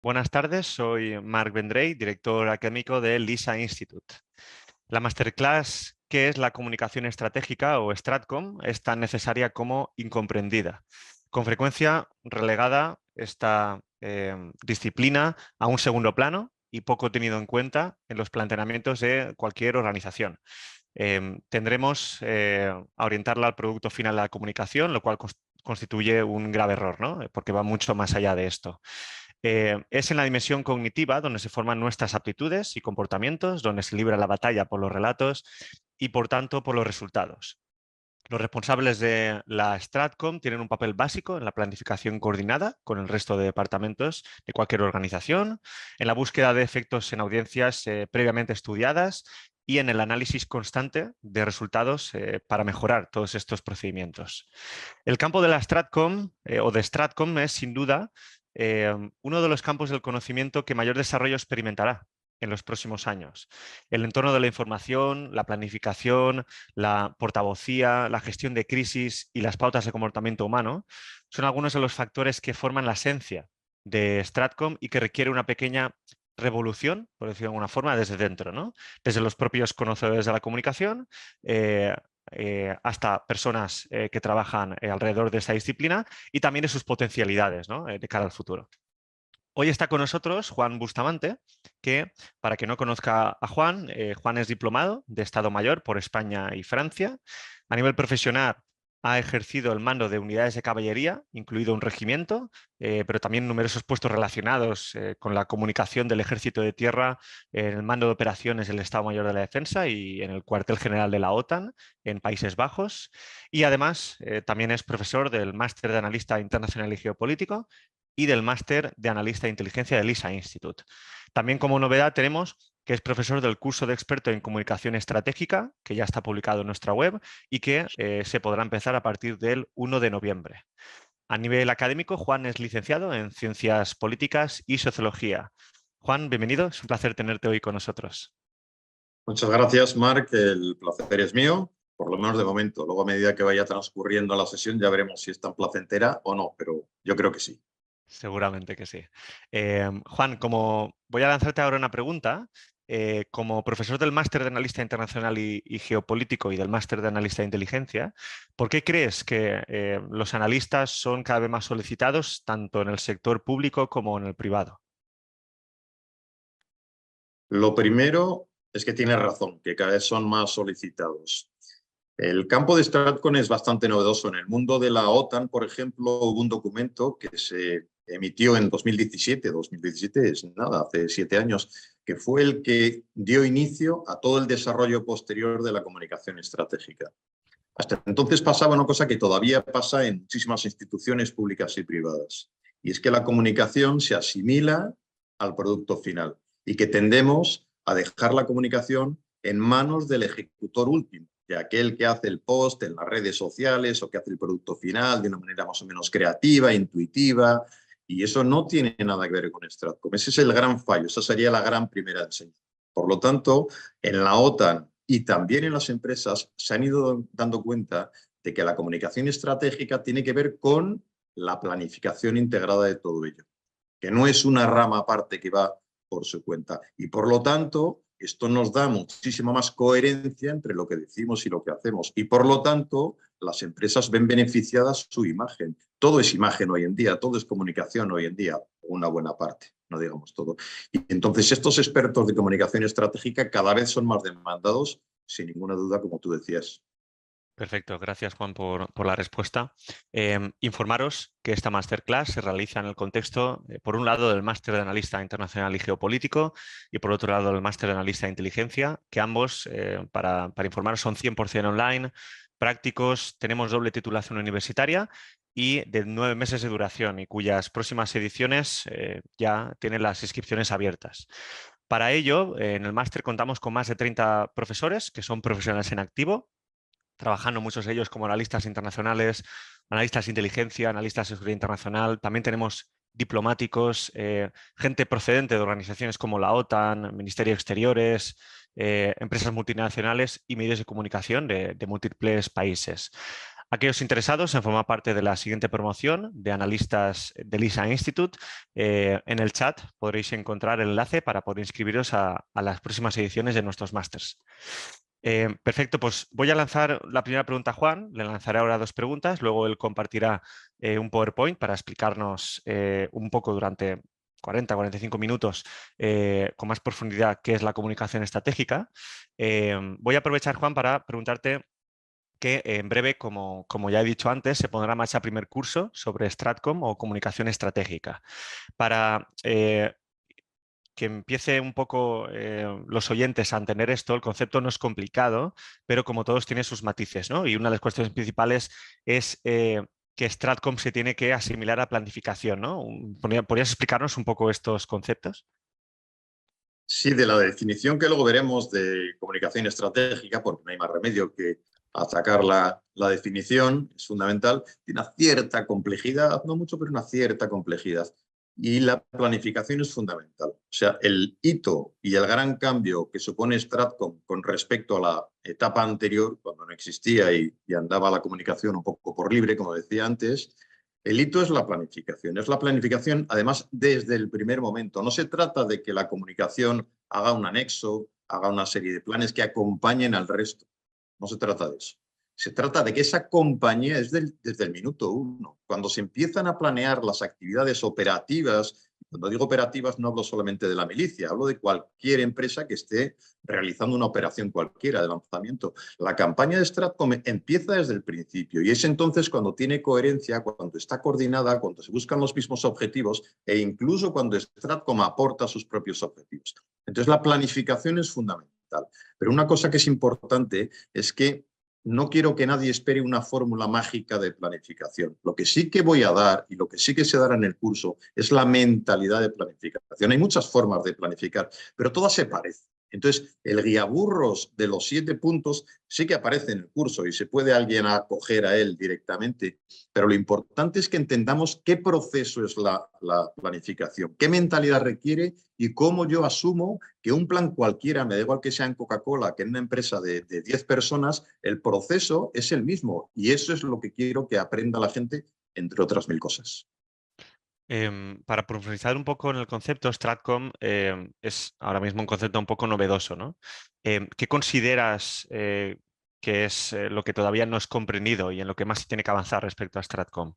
Buenas tardes, soy Marc Vendrell, director académico del LISA Institute. La masterclass, ¿qué es la comunicación estratégica o Stratcom?, es tan necesaria como incomprendida. Con frecuencia relegada esta disciplina a un segundo plano y poco tenido en cuenta en los planteamientos de cualquier organización. Tendremos a orientarla al producto final de la comunicación, lo cual constituye un grave error, ¿no? Porque va mucho más allá de esto. Es en la dimensión cognitiva donde se forman nuestras aptitudes y comportamientos, donde se libra la batalla por los relatos y, por tanto, por los resultados. Los responsables de la Stratcom tienen un papel básico en la planificación coordinada con el resto de departamentos de cualquier organización, en la búsqueda de efectos en audiencias previamente estudiadas y en el análisis constante de resultados para mejorar todos estos procedimientos. El campo de la Stratcom o de Stratcom es sin duda uno de los campos del conocimiento que mayor desarrollo experimentará en los próximos años. El entorno de la información, la planificación, la portavocía, la gestión de crisis y las pautas de comportamiento humano son algunos de los factores que forman la esencia de Stratcom y que requiere una pequeña revolución, por decirlo de alguna forma, desde dentro, ¿no? Desde los propios conocedores de la comunicación hasta personas que trabajan alrededor de esta disciplina y también de sus potencialidades, ¿no? De cara al futuro. Hoy está con nosotros Juan Bustamante, que para quien no conozca a Juan, Juan es diplomado de Estado Mayor por España y Francia. A nivel profesional ha ejercido el mando de unidades de caballería, incluido un regimiento, pero también numerosos puestos relacionados con la comunicación del Ejército de Tierra, en el mando de operaciones del Estado Mayor de la Defensa y en el cuartel general de la OTAN en Países Bajos. Y además también es profesor del Máster de Analista Internacional y Geopolítico y del Máster de Analista de Inteligencia del LISA Institute. También como novedad tenemos que es profesor del curso de experto en comunicación estratégica, que ya está publicado en nuestra web y que se podrá empezar a partir del 1 de noviembre. A nivel académico, Juan es licenciado en Ciencias Políticas y Sociología. Juan, bienvenido, es un placer tenerte hoy con nosotros. Muchas gracias, Marc. El placer es mío, por lo menos de momento. Luego, a medida que vaya transcurriendo la sesión, ya veremos si es tan placentera o no, pero yo creo que sí. Seguramente que sí. Juan, como voy a lanzarte ahora una pregunta, como profesor del Máster de Analista Internacional y Geopolítico y del Máster de Analista de Inteligencia, ¿por qué crees que los analistas son cada vez más solicitados tanto en el sector público como en el privado? Lo primero es que tienes razón, que cada vez son más solicitados. El campo de Stratcom es bastante novedoso. En el mundo de la OTAN, por ejemplo, hubo un documento que se emitió en 2017. 2017 es nada, hace 7 años, que fue el que dio inicio a todo el desarrollo posterior de la comunicación estratégica. Hasta entonces pasaba una cosa que todavía pasa en muchísimas instituciones públicas y privadas, y es que la comunicación se asimila al producto final y que tendemos a dejar la comunicación en manos del ejecutor último, de aquel que hace el post en las redes sociales o que hace el producto final de una manera más o menos creativa, intuitiva, y eso no tiene nada que ver con Stratcom. Ese es el gran fallo, esa sería la gran primera enseñanza. Por lo tanto, en la OTAN y también en las empresas se han ido dando cuenta de que la comunicación estratégica tiene que ver con la planificación integrada de todo ello, que no es una rama aparte que va por su cuenta. Y por lo tanto, esto nos da muchísima más coherencia entre lo que decimos y lo que hacemos. Y por lo tanto, las empresas ven beneficiadas su imagen. Todo es imagen hoy en día, todo es comunicación hoy en día, una buena parte, no digamos todo. Y entonces estos expertos de comunicación estratégica cada vez son más demandados, sin ninguna duda, como tú decías. Perfecto, gracias Juan por la respuesta. Informaros que esta masterclass se realiza en el contexto, por un lado, del Máster de Analista Internacional y Geopolítico y por otro lado del Máster de Analista de Inteligencia, que ambos, para informaros, son 100% online, prácticos, tenemos doble titulación universitaria y de 9 meses de duración y cuyas próximas ediciones ya tienen las inscripciones abiertas. Para ello, en el máster contamos con más de 30 profesores que son profesionales en activo, trabajando muchos de ellos como analistas internacionales, analistas de inteligencia, analistas de seguridad internacional. También tenemos diplomáticos, gente procedente de organizaciones como la OTAN, Ministerio de Exteriores, empresas multinacionales y medios de comunicación de múltiples países. Aquellos interesados en formar parte de la siguiente promoción de analistas del LISA Institute, en el chat podréis encontrar el enlace para poder inscribiros a las próximas ediciones de nuestros másters. Perfecto, pues voy a lanzar la primera pregunta a Juan, le lanzaré ahora 2 preguntas, luego él compartirá un PowerPoint para explicarnos un poco durante 40-45 minutos con más profundidad qué es la comunicación estratégica. Voy a aprovechar, Juan, para preguntarte que en breve, como ya he dicho antes, se pondrá en marcha el primer curso sobre Stratcom o comunicación estratégica. Para que empiece un poco los oyentes a entender esto, el concepto no es complicado, pero como todos tiene sus matices, ¿no? Y una de las cuestiones principales es que Stratcom se tiene que asimilar a planificación, ¿no? ¿Podrías explicarnos un poco estos conceptos? Sí, de la definición que luego veremos de comunicación estratégica, porque no hay más remedio que atacar la definición, es fundamental, tiene una cierta complejidad, no mucho, pero una cierta complejidad. Y la planificación es fundamental. O sea, el hito y el gran cambio que supone Stratcom con respecto a la etapa anterior, cuando no existía y andaba la comunicación un poco por libre, como decía antes, el hito es la planificación. Es la planificación, además, desde el primer momento. No se trata de que la comunicación haga un anexo, haga una serie de planes que acompañen al resto. No se trata de eso. Se trata de que esa compañía es desde el minuto 1. Cuando se empiezan a planear las actividades operativas, cuando digo operativas no hablo solamente de la milicia, hablo de cualquier empresa que esté realizando una operación cualquiera de lanzamiento. La campaña de Stratcom empieza desde el principio y es entonces cuando tiene coherencia, cuando está coordinada, cuando se buscan los mismos objetivos e incluso cuando Stratcom aporta sus propios objetivos. Entonces la planificación es fundamental. Pero una cosa que es importante es que no quiero que nadie espere una fórmula mágica de planificación. Lo que sí que voy a dar y lo que sí que se dará en el curso es la mentalidad de planificación. Hay muchas formas de planificar, pero todas se parecen. Entonces, el guiaburros de los 7 puntos sí que aparece en el curso y se puede alguien acoger a él directamente, pero lo importante es que entendamos qué proceso es la planificación, qué mentalidad requiere y cómo yo asumo que un plan cualquiera, me da igual que sea en Coca-Cola, que en una empresa de 10 personas, el proceso es el mismo y eso es lo que quiero que aprenda la gente, entre otras 1000 cosas. Para profundizar un poco en el concepto, Stratcom es ahora mismo un concepto un poco novedoso, ¿no? ¿Qué consideras que es lo que todavía no es comprendido y en lo que más se tiene que avanzar respecto a Stratcom?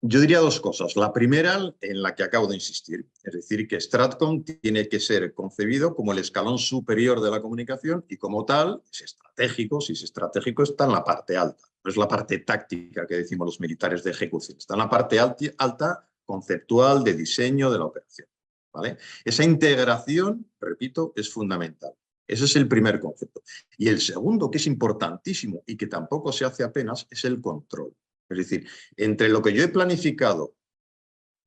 Yo diría 2 cosas. La primera, en la que acabo de insistir, es decir, que Stratcom tiene que ser concebido como el escalón superior de la comunicación y como tal es estratégico. Si es estratégico está en la parte alta, no es la parte táctica que decimos los militares de ejecución, está en la parte alta conceptual de diseño de la operación. ¿Vale? Esa integración, repito, es fundamental. Ese es el primer concepto. Y el segundo, que es importantísimo y que tampoco se hace apenas, es el control. Es decir, entre lo que yo he planificado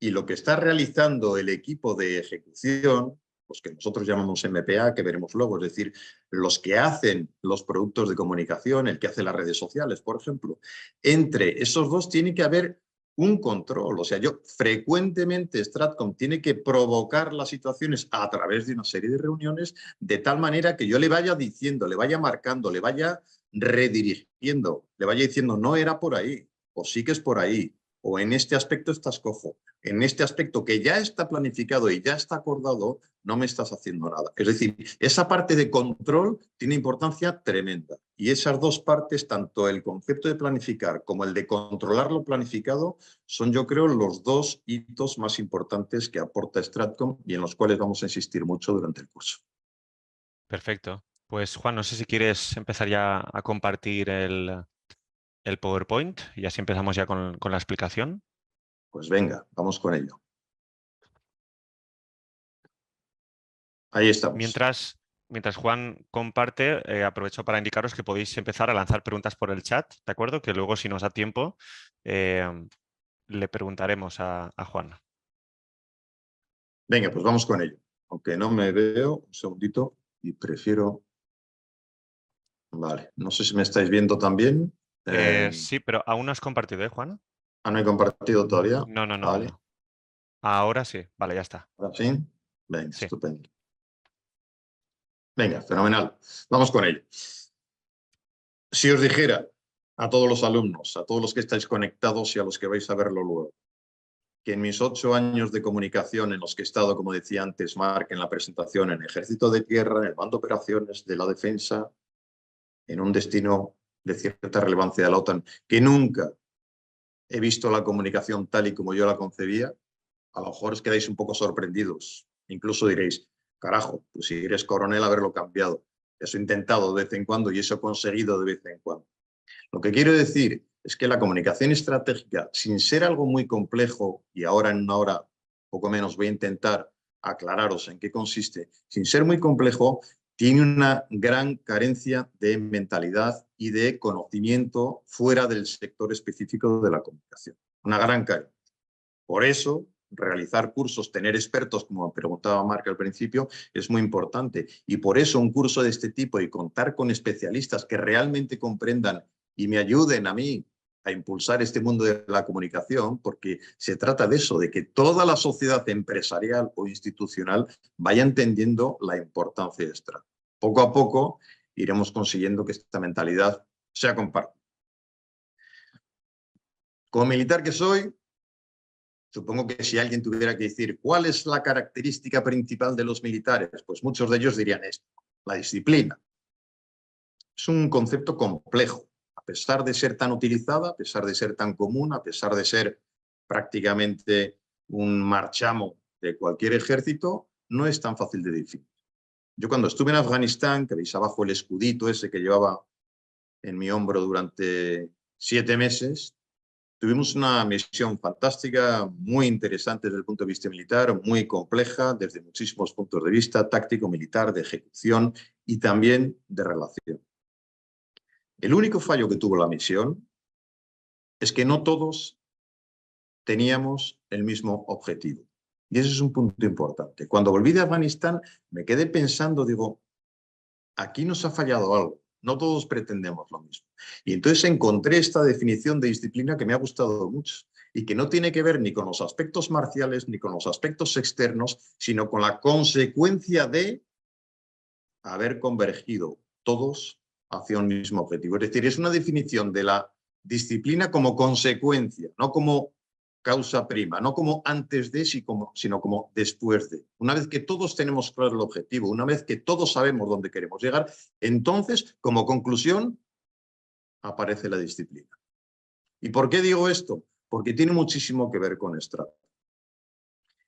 y lo que está realizando el equipo de ejecución, los que nosotros llamamos MPA, que veremos luego, es decir, los que hacen los productos de comunicación, el que hace las redes sociales, por ejemplo, entre esos dos tiene que haber un control. O sea, yo frecuentemente Stratcom tiene que provocar las situaciones a través de una serie de reuniones de tal manera que yo le vaya diciendo, le vaya marcando, le vaya redirigiendo, le vaya diciendo, no era por ahí, o sí que es por ahí, o en este aspecto estás cojo, en este aspecto que ya está planificado y ya está acordado, no me estás haciendo nada. Es decir, esa parte de control tiene importancia tremenda. Y esas 2 partes, tanto el concepto de planificar como el de controlar lo planificado, son, yo creo, los 2 hitos más importantes que aporta Stratcom y en los cuales vamos a insistir mucho durante el curso. Perfecto. Pues Juan, no sé si quieres empezar ya a compartir el PowerPoint y así empezamos ya con la explicación. Pues venga, vamos con ello. Ahí estamos. Mientras Juan comparte, aprovecho para indicaros que podéis empezar a lanzar preguntas por el chat, ¿de acuerdo? Que luego, si nos da tiempo, eh, le preguntaremos a Juan. Venga, pues vamos con ello. Aunque no me veo, un segundito, y prefiero... Vale, no sé si me estáis viendo también. Sí, pero aún no has compartido, ¿eh, Juan? No he compartido todavía. No, no, no, Vale, no. Ahora sí, vale, ya está. ahora sí. Venga, Sí. estupendo. Venga, fenomenal. Vamos con ello. Si os dijera a todos los alumnos, a todos los que estáis conectados y a los que vais a verlo luego, que en mis 8 años de comunicación en los que he estado, como decía antes Marc en la presentación, en el Ejército de Tierra, en el Mando de Operaciones de la Defensa, en un destino de cierta relevancia de la OTAN, que nunca he visto la comunicación tal y como yo la concebía, a lo mejor os quedáis un poco sorprendidos. Incluso diréis, carajo, pues si eres coronel, haberlo cambiado. Eso he intentado de vez en cuando y eso he conseguido de vez en cuando. Lo que quiero decir es que la comunicación estratégica, sin ser algo muy complejo, y ahora en una hora poco menos voy a intentar aclararos en qué consiste, sin ser muy complejo, tiene una gran carencia de mentalidad y de conocimiento fuera del sector específico de la comunicación. Una gran carencia. Por eso, realizar cursos, tener expertos, como preguntaba Marc al principio, es muy importante. Y por eso un curso de este tipo y contar con especialistas que realmente comprendan y me ayuden a mí a impulsar este mundo de la comunicación, porque se trata de eso, de que toda la sociedad empresarial o institucional vaya entendiendo la importancia de esto. Poco a poco iremos consiguiendo que esta mentalidad sea compartida. Como militar que soy, supongo que si alguien tuviera que decir cuál es la característica principal de los militares, pues muchos de ellos dirían esto, la disciplina. Es un concepto complejo, a pesar de ser tan utilizada, a pesar de ser tan común, a pesar de ser prácticamente un marchamo de cualquier ejército, no es tan fácil de definir. Yo cuando estuve en Afganistán, que veis abajo el escudito ese que llevaba en mi hombro durante 7 meses, tuvimos una misión fantástica, muy interesante desde el punto de vista militar, muy compleja desde muchísimos puntos de vista, táctico, militar, de ejecución y también de relación. El único fallo que tuvo la misión es que no todos teníamos el mismo objetivo. Y ese es un punto importante. Cuando volví de Afganistán me quedé pensando, digo, aquí nos ha fallado algo. No todos pretendemos lo mismo. Y entonces encontré esta definición de disciplina que me ha gustado mucho y que no tiene que ver ni con los aspectos marciales ni con los aspectos externos, sino con la consecuencia de haber convergido todos hacia un mismo objetivo. Es decir, es una definición de la disciplina como consecuencia, no como causa prima, no como antes de, sino como después de. Una vez que todos tenemos claro el objetivo, una vez que todos sabemos dónde queremos llegar, entonces, como conclusión, aparece la disciplina. ¿Y por qué digo esto? Porque tiene muchísimo que ver con Stratcom.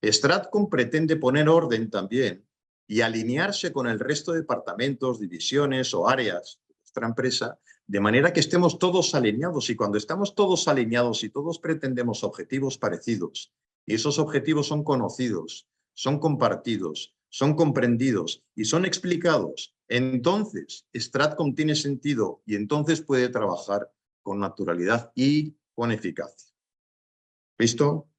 Stratcom pretende poner orden también y alinearse con el resto de departamentos, divisiones o áreas de nuestra empresa, de manera que estemos todos alineados. Y cuando estamos todos alineados y todos pretendemos objetivos parecidos, y esos objetivos son conocidos, son compartidos, son comprendidos y son explicados, entonces Stratcom tiene sentido y entonces puede trabajar con naturalidad y con eficacia. ¿Listo?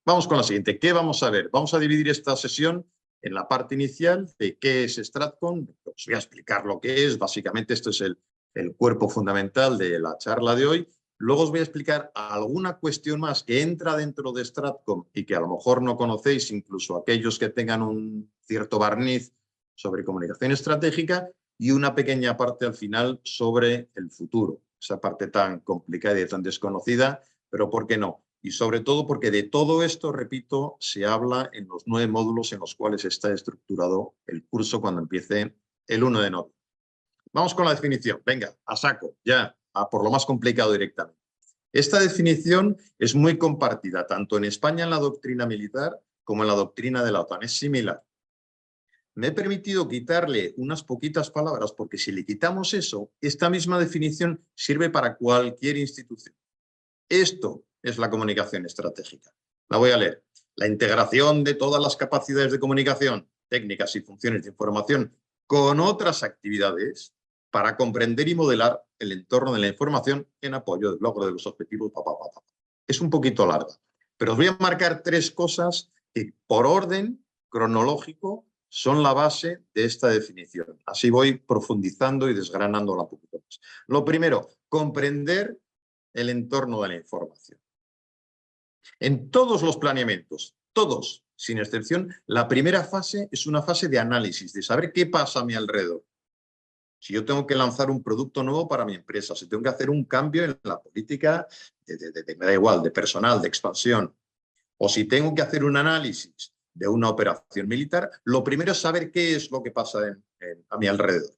Vamos con la siguiente. ¿Qué vamos a ver? Vamos a dividir esta sesión en la parte inicial de qué es Stratcom. Os voy a explicar lo que es. Básicamente esto es el cuerpo fundamental de la charla de hoy. Luego os voy a explicar alguna cuestión más que entra dentro de Stratcom y que a lo mejor no conocéis, incluso aquellos que tengan un cierto barniz sobre comunicación estratégica, y una pequeña parte al final sobre el futuro. Esa parte tan complicada y tan desconocida, pero ¿por qué no? Y sobre todo porque de todo esto, repito, se habla en los 9 módulos en los cuales está estructurado el curso cuando empiece el 1 de noviembre. Vamos con la definición. Venga, a saco, ya, por lo más complicado directamente. Esta definición es muy compartida, tanto en España en la doctrina militar como en la doctrina de la OTAN. Es similar. Me he permitido quitarle unas poquitas palabras porque si le quitamos eso, esta misma definición sirve para cualquier institución. Esto es la comunicación estratégica. La voy a leer. La integración de todas las capacidades de comunicación, técnicas y funciones de información con otras actividades para comprender y modelar el entorno de la información en apoyo del logro de los objetivos. Es un poquito larga, pero os voy a marcar 3 cosas que por orden cronológico son la base de esta definición. Así voy profundizando y desgranándola un poquito más. Lo primero, comprender el entorno de la información. En todos los planeamientos, todos, sin excepción, la primera fase es una fase de análisis, de saber qué pasa a mi alrededor. Si yo tengo que lanzar un producto nuevo para mi empresa, si tengo que hacer un cambio en la política, me da igual, de personal, de expansión, o si tengo que hacer un análisis de una operación militar, lo primero es saber qué es lo que pasa a mi alrededor.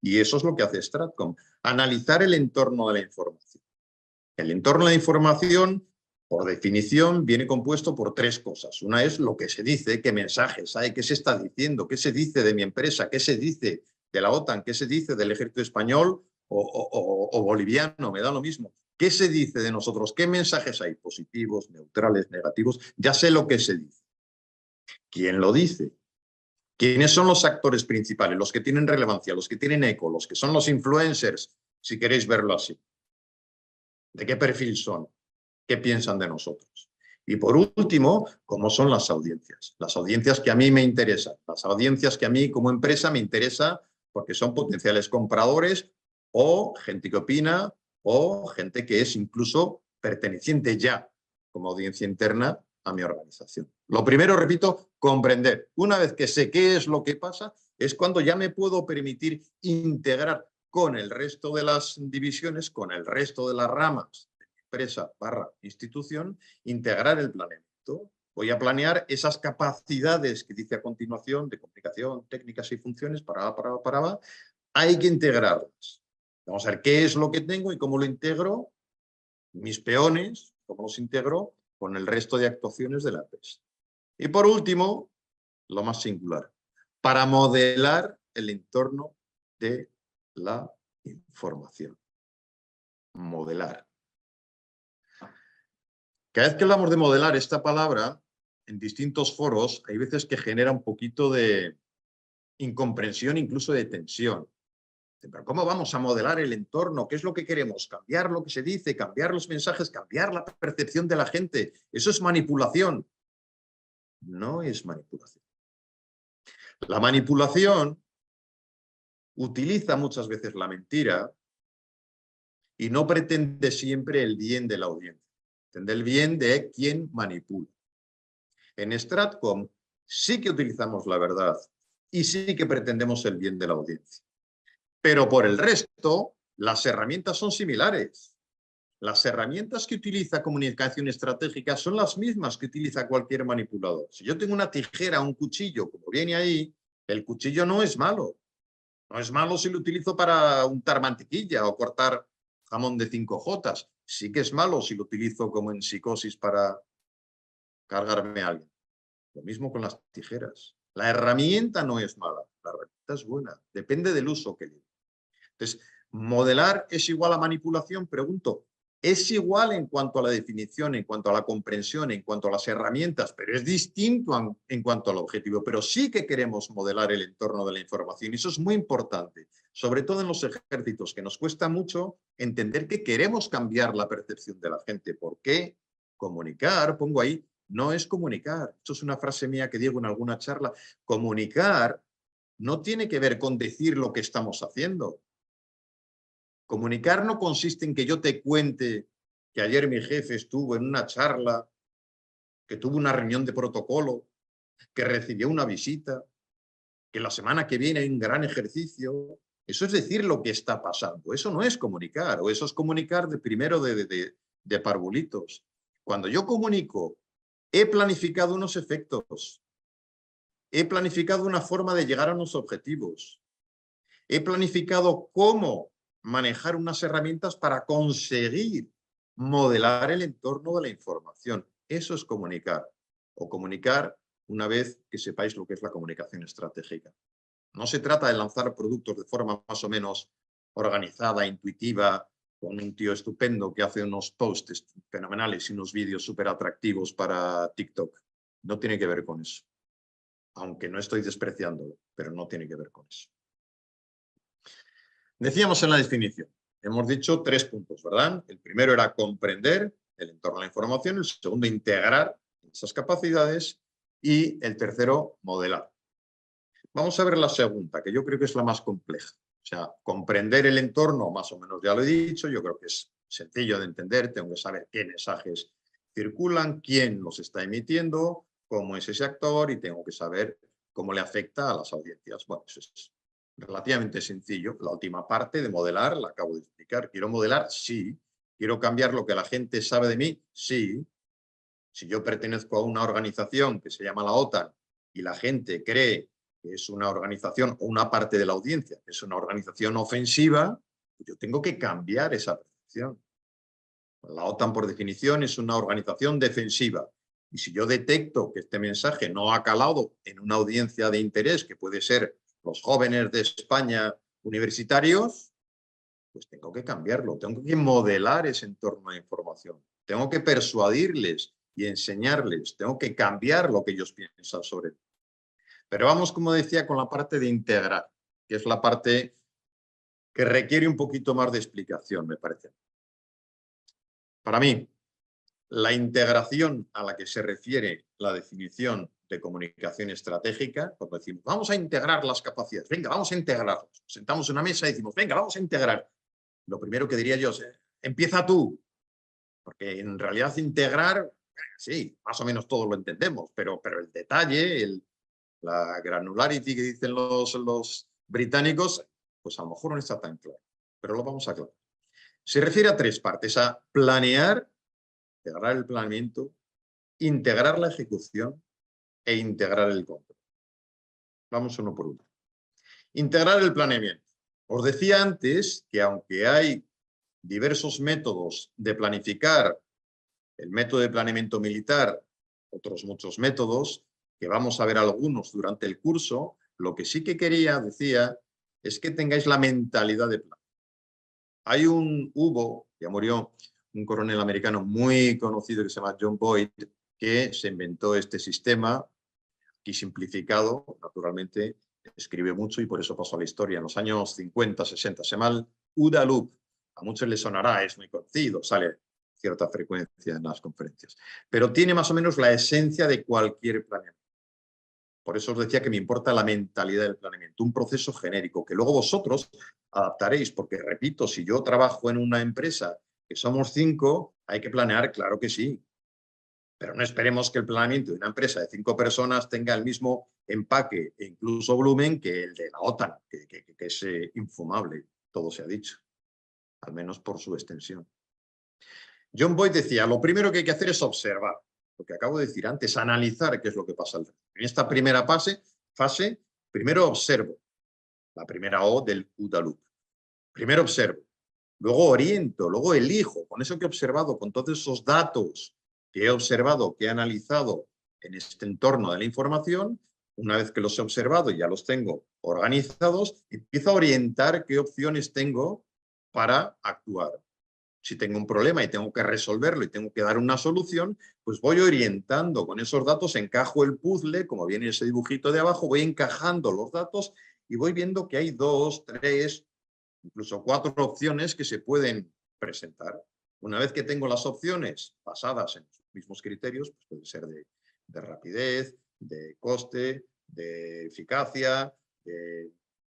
Y eso es lo que hace Stratcom, analizar el entorno de la información. El entorno de la información, por definición, viene compuesto por tres cosas. Una es lo que se dice, qué mensajes hay, qué se está diciendo, qué se dice de mi empresa, qué se dice de la OTAN, qué se dice del ejército español o boliviano, me da lo mismo. ¿Qué se dice de nosotros? ¿Qué mensajes hay? Positivos, neutrales, negativos. Ya sé lo que se dice. ¿Quién lo dice? ¿Quiénes son los actores principales? Los que tienen relevancia, los que tienen eco, los que son los influencers, si queréis verlo así. ¿De qué perfil son? ¿Qué piensan de nosotros? Y por último, ¿cómo son las audiencias? Las audiencias que a mí me interesan, las audiencias que a mí como empresa me interesa porque son potenciales compradores o gente que opina o gente que es incluso perteneciente ya como audiencia interna a mi organización. Lo primero, repito, comprender. Una vez que sé qué es lo que pasa, es cuando ya me puedo permitir integrar con el resto de las divisiones, con el resto de las ramas de mi empresa / institución, integrar el planeamiento. Voy a planear esas capacidades que dice a continuación de comunicación, técnicas y funciones, hay que integrarlas. Vamos a ver qué es lo que tengo y cómo lo integro, mis peones, cómo los integro con el resto de actuaciones de la empresa. Y por último, lo más singular, para modelar el entorno de la información. Modelar. Cada vez que hablamos de modelar esta palabra, en distintos foros, hay veces que genera un poquito de incomprensión, incluso de tensión. Pero ¿cómo vamos a modelar el entorno? ¿Qué es lo que queremos? ¿Cambiar lo que se dice? ¿Cambiar los mensajes? ¿Cambiar la percepción de la gente? ¿Eso es manipulación? No es manipulación. La manipulación utiliza muchas veces la mentira y no pretende siempre el bien de la audiencia. Pretende el bien de quien manipula. En Stratcom sí que utilizamos la verdad y sí que pretendemos el bien de la audiencia. Pero por el resto, las herramientas son similares. Las herramientas que utiliza comunicación estratégica son las mismas que utiliza cualquier manipulador. Si yo tengo una tijera, un cuchillo, como viene ahí, el cuchillo no es malo. No es malo si lo utilizo para untar mantequilla o cortar jamón de 5J. Sí que es malo si lo utilizo como en psicosis para cargarme a alguien. Lo mismo con las tijeras. La herramienta no es mala, la herramienta es buena. Depende del uso que le dé. Entonces, ¿modelar es igual a manipulación? Pregunto. Es igual en cuanto a la definición, en cuanto a la comprensión, en cuanto a las herramientas, pero es distinto en cuanto al objetivo. Pero sí que queremos modelar el entorno de la información y eso es muy importante, sobre todo en los ejércitos, que nos cuesta mucho entender que queremos cambiar la percepción de la gente. ¿Por qué? Comunicar, pongo ahí, no es comunicar. Esto es una frase mía que digo en alguna charla. Comunicar no tiene que ver con decir lo que estamos haciendo. Comunicar no consiste en que yo te cuente que ayer mi jefe estuvo en una charla, que tuvo una reunión de protocolo, que recibió una visita, que la semana que viene hay un gran ejercicio. Eso es decir lo que está pasando. Eso no es comunicar, o eso es comunicar de parvulitos. Cuando yo comunico, he planificado unos efectos, he planificado una forma de llegar a unos objetivos, he planificado cómo manejar unas herramientas para conseguir modelar el entorno de la información. Eso es comunicar. O comunicar una vez que sepáis lo que es la comunicación estratégica. No se trata de lanzar productos de forma más o menos organizada, intuitiva, con un tío estupendo que hace unos posts fenomenales y unos vídeos súper atractivos para TikTok. No tiene que ver con eso. Aunque no estoy despreciándolo, pero no tiene que ver con eso. Decíamos en la definición, hemos dicho 3 puntos, ¿verdad? El primero era comprender el entorno de la información, el segundo integrar esas capacidades y el tercero modelar. Vamos a ver la segunda, que yo creo que es la más compleja. O sea, comprender el entorno, más o menos ya lo he dicho, yo creo que es sencillo de entender, tengo que saber qué mensajes circulan, quién los está emitiendo, cómo es ese actor y tengo que saber cómo le afecta a las audiencias. Bueno, eso es Relativamente sencillo. La última parte de modelar la acabo de explicar. ¿Quiero modelar? Sí. ¿Quiero cambiar lo que la gente sabe de mí? Sí. Si yo pertenezco a una organización que se llama la OTAN y la gente cree que es una organización, o una parte de la audiencia, que es una organización ofensiva, pues yo tengo que cambiar esa percepción. La OTAN, por definición, es una organización defensiva. Y si yo detecto que este mensaje no ha calado en una audiencia de interés, que puede ser los jóvenes de España universitarios, pues tengo que cambiarlo, tengo que modelar ese entorno de información, tengo que persuadirles y enseñarles, tengo que cambiar lo que ellos piensan sobre él. Pero vamos, como decía, con la parte de integrar, que es la parte que requiere un poquito más de explicación, me parece. Para mí, la integración a la que se refiere la definición de comunicación estratégica, cuando decimos, vamos a integrar las capacidades, venga, vamos a integrarlos. Sentamos en una mesa y decimos, venga, vamos a integrar. Lo primero que diría yo es, empieza tú, porque en realidad integrar, sí, más o menos todos lo entendemos, pero el detalle, la granularity que dicen los británicos, pues a lo mejor no está tan claro, pero lo vamos a aclarar. Se refiere a tres partes, a planear, integrar el planeamiento, integrar la ejecución e integrar el control. Vamos uno por uno. Integrar el planeamiento. Os decía antes que aunque hay diversos métodos de planificar, el método de planeamiento militar, otros muchos métodos, que vamos a ver algunos durante el curso, lo que sí que quería, decía, es que tengáis la mentalidad de plan. Ya murió, un coronel americano muy conocido que se llama John Boyd, que se inventó este sistema, aquí simplificado, naturalmente, escribe mucho y por eso pasó a la historia. En los años 50, 60, se llama el OODA Loop. A muchos les sonará, es muy conocido, sale cierta frecuencia en las conferencias. Pero tiene más o menos la esencia de cualquier planeamiento. Por eso os decía que me importa la mentalidad del planeamiento, un proceso genérico que luego vosotros adaptaréis, porque repito, si yo trabajo en una empresa que somos 5, hay que planear, claro que sí, pero no esperemos que el planeamiento de una empresa de 5 personas tenga el mismo empaque e incluso volumen que el de la OTAN, que es infumable, todo se ha dicho, al menos por su extensión. John Boyd decía, lo primero que hay que hacer es observar, lo que acabo de decir antes, analizar qué es lo que pasa alrededor. En esta primera fase, primero observo, la primera O del OODA Loop. Primero observo, luego oriento, luego elijo, con eso que he observado, con todos esos datos que he observado, que he analizado en este entorno de la información, una vez que los he observado y ya los tengo organizados, empiezo a orientar qué opciones tengo para actuar. Si tengo un problema y tengo que resolverlo y tengo que dar una solución, pues voy orientando con esos datos, encajo el puzzle, como viene ese dibujito de abajo, voy encajando los datos y voy viendo que hay 2, 3, incluso 4 opciones que se pueden presentar. Una vez que tengo las opciones basadas en los mismos criterios, pues puede ser de rapidez, de coste, de eficacia, de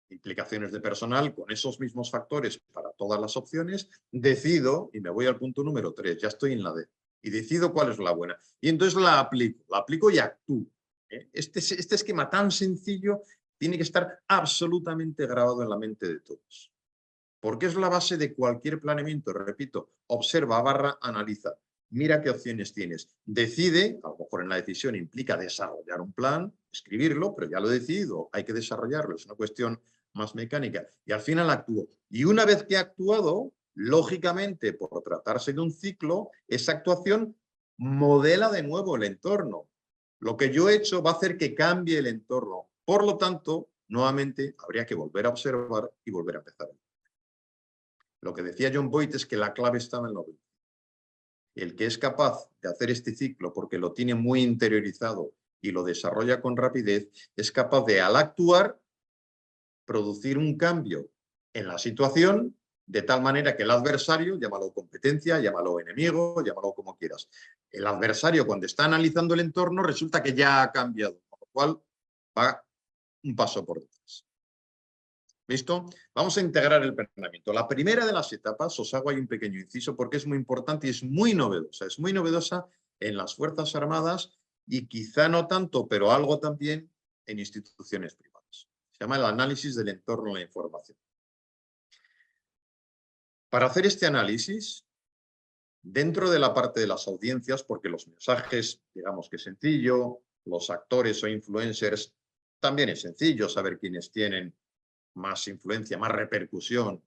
implicaciones de personal, con esos mismos factores para todas las opciones, decido, y me voy al punto número 3, ya estoy en la D, y decido cuál es la buena. Y entonces la aplico y actúo. Este esquema tan sencillo tiene que estar absolutamente grabado en la mente de todos. Porque es la base de cualquier planeamiento, repito, observa, analiza, mira qué opciones tienes, decide, a lo mejor en la decisión implica desarrollar un plan, escribirlo, pero ya lo he decidido, hay que desarrollarlo, es una cuestión más mecánica, y al final actúo. Y una vez que he actuado, lógicamente, por tratarse de un ciclo, esa actuación modela de nuevo el entorno. Lo que yo he hecho va a hacer que cambie el entorno. Por lo tanto, nuevamente, habría que volver a observar y volver a empezar. Lo que decía John Boyd es que la clave estaba en lo que el que es capaz de hacer este ciclo porque lo tiene muy interiorizado y lo desarrolla con rapidez, es capaz de, al actuar, producir un cambio en la situación de tal manera que el adversario, llámalo competencia, llámalo enemigo, llámalo como quieras, el adversario cuando está analizando el entorno resulta que ya ha cambiado, con lo cual va un paso por detrás. ¿Listo? Vamos a integrar el planeamiento. La primera de las etapas, os hago ahí un pequeño inciso porque es muy importante y es muy novedosa. Es muy novedosa en las Fuerzas Armadas y quizá no tanto, pero algo también en instituciones privadas. Se llama el análisis del entorno de la información. Para hacer este análisis, dentro de la parte de las audiencias, porque los mensajes, digamos que es sencillo, los actores o influencers también es sencillo saber quiénes tienen más influencia, más repercusión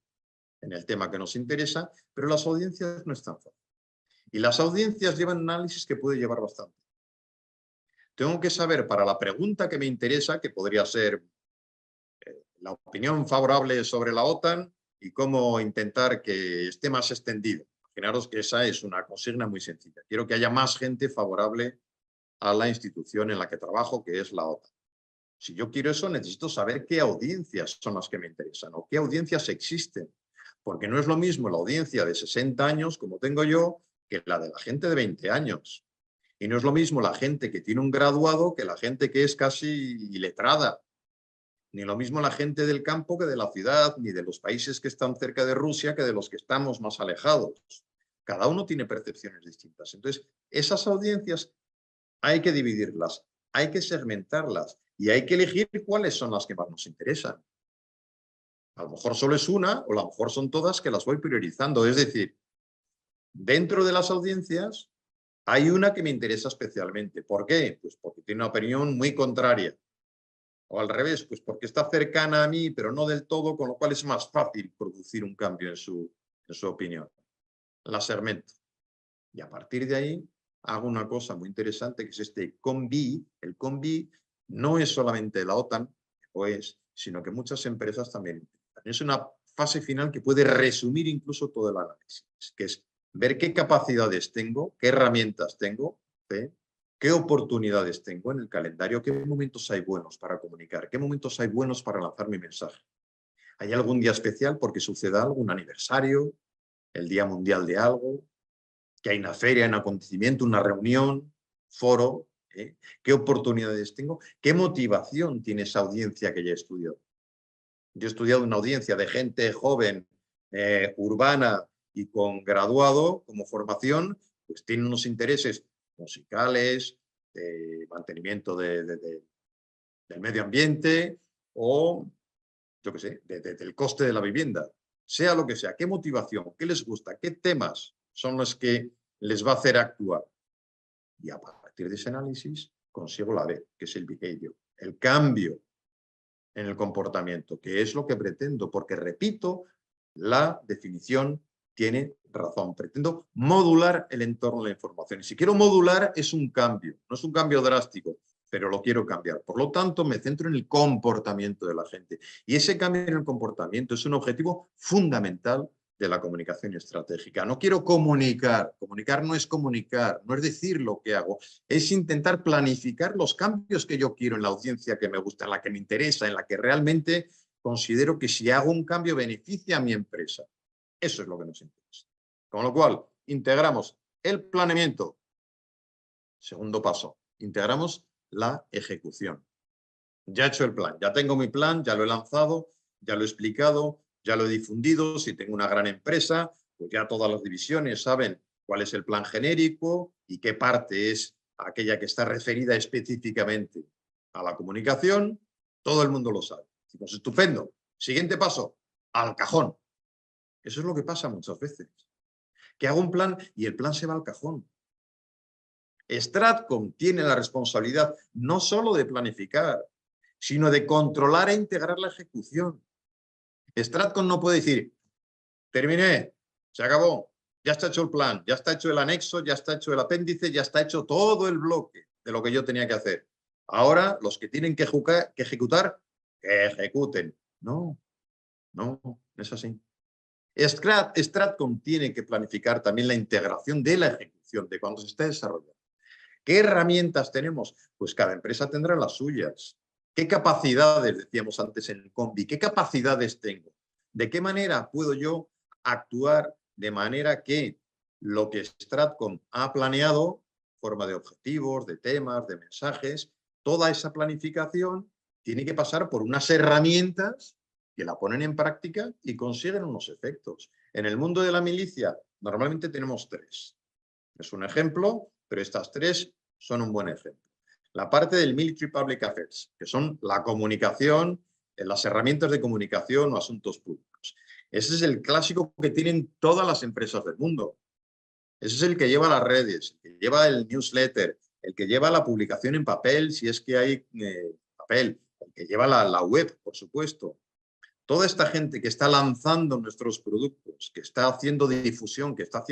en el tema que nos interesa, pero las audiencias no es tan fácil. Y las audiencias llevan análisis que puede llevar bastante. Tengo que saber para la pregunta que me interesa, que podría ser la opinión favorable sobre la OTAN y cómo intentar que esté más extendido. Imaginaros que esa es una consigna muy sencilla. Quiero que haya más gente favorable a la institución en la que trabajo, que es la OTAN. Si yo quiero eso, necesito saber qué audiencias son las que me interesan o qué audiencias existen. Porque no es lo mismo la audiencia de 60 años, como tengo yo, que la de la gente de 20 años. Y no es lo mismo la gente que tiene un graduado que la gente que es casi iletrada. Ni lo mismo la gente del campo que de la ciudad, ni de los países que están cerca de Rusia que de los que estamos más alejados. Cada uno tiene percepciones distintas. Entonces, esas audiencias hay que dividirlas, hay que segmentarlas y hay que elegir cuáles son las que más nos interesan. A lo mejor solo es una o a lo mejor son todas que las voy priorizando. Es decir, dentro de las audiencias hay una que me interesa especialmente. ¿Por qué? Pues porque tiene una opinión muy contraria. O al revés, pues porque está cercana a mí, pero no del todo, con lo cual es más fácil producir un cambio en su opinión. La segmento. Y a partir de ahí hago una cosa muy interesante, que es este COMBI. El COMBI no es solamente la OTAN, sino que muchas empresas también. Es una fase final que puede resumir incluso todo el análisis, que es ver qué capacidades tengo, qué herramientas tengo, qué oportunidades tengo en el calendario, qué momentos hay buenos para comunicar, qué momentos hay buenos para lanzar mi mensaje. ¿Hay algún día especial porque suceda algo, un aniversario, el Día Mundial de algo, que hay una feria, un acontecimiento, una reunión, foro? ¿Qué oportunidades tengo? ¿Qué motivación tiene esa audiencia que ya he estudiado? Yo he estudiado una audiencia de gente joven, urbana y con graduado como formación, pues tiene unos intereses musicales, de mantenimiento del medio ambiente o, yo qué sé, del coste de la vivienda. Sea lo que sea, qué motivación, qué les gusta, qué temas son los que les va a hacer actuar. Y a partir de ese análisis consigo la B, que es el behavior, el cambio en el comportamiento, que es lo que pretendo, porque repito, la definición tiene razón. Pretendo modular el entorno de la información. Y si quiero modular es un cambio, no es un cambio drástico, pero lo quiero cambiar. Por lo tanto, me centro en el comportamiento de la gente. Y ese cambio en el comportamiento es un objetivo fundamental de la comunicación estratégica. No quiero comunicar. Comunicar no es comunicar, no es decir lo que hago, es intentar planificar los cambios que yo quiero en la audiencia que me gusta, en la que me interesa, en la que realmente considero que si hago un cambio beneficia a mi empresa. Eso es lo que nos interesa. Con lo cual, integramos el planeamiento. Segundo paso, integramos la ejecución. Ya he hecho el plan, ya tengo mi plan, ya lo he lanzado, ya lo he explicado, ya lo he difundido. Si tengo una gran empresa, pues ya todas las divisiones saben cuál es el plan genérico y qué parte es aquella que está referida específicamente a la comunicación. Todo el mundo lo sabe. Pues estupendo. Siguiente paso, al cajón. Eso es lo que pasa muchas veces. Que hago un plan y el plan se va al cajón. Stratcom tiene la responsabilidad no solo de planificar, sino de controlar e integrar la ejecución. Stratcom no puede decir, terminé, se acabó, ya está hecho el plan, ya está hecho el anexo, ya está hecho el apéndice, ya está hecho todo el bloque de lo que yo tenía que hacer. Ahora, los que tienen que ejecutar, que ejecuten. No, no es así. Stratcom tiene que planificar también la integración de la ejecución, de cuando se esté desarrollando. ¿Qué herramientas tenemos? Pues cada empresa tendrá las suyas. ¿Qué capacidades, decíamos antes en el COMBI, qué capacidades tengo? ¿De qué manera puedo yo actuar de manera que lo que Stratcom ha planeado, forma de objetivos, de temas, de mensajes, toda esa planificación tiene que pasar por unas herramientas que la ponen en práctica y consiguen unos efectos? En el mundo de la milicia normalmente tenemos tres. Es un ejemplo, pero estas tres son un buen ejemplo. La parte del Military Public Affairs, que son la comunicación en las herramientas de comunicación o asuntos públicos. Ese es el clásico que tienen todas las empresas del mundo. Ese es el que lleva las redes, el que lleva el newsletter, el que lleva la publicación en papel, si es que hay papel, el que lleva la web, por supuesto. Toda esta gente que está lanzando nuestros productos, que está haciendo difusión, que está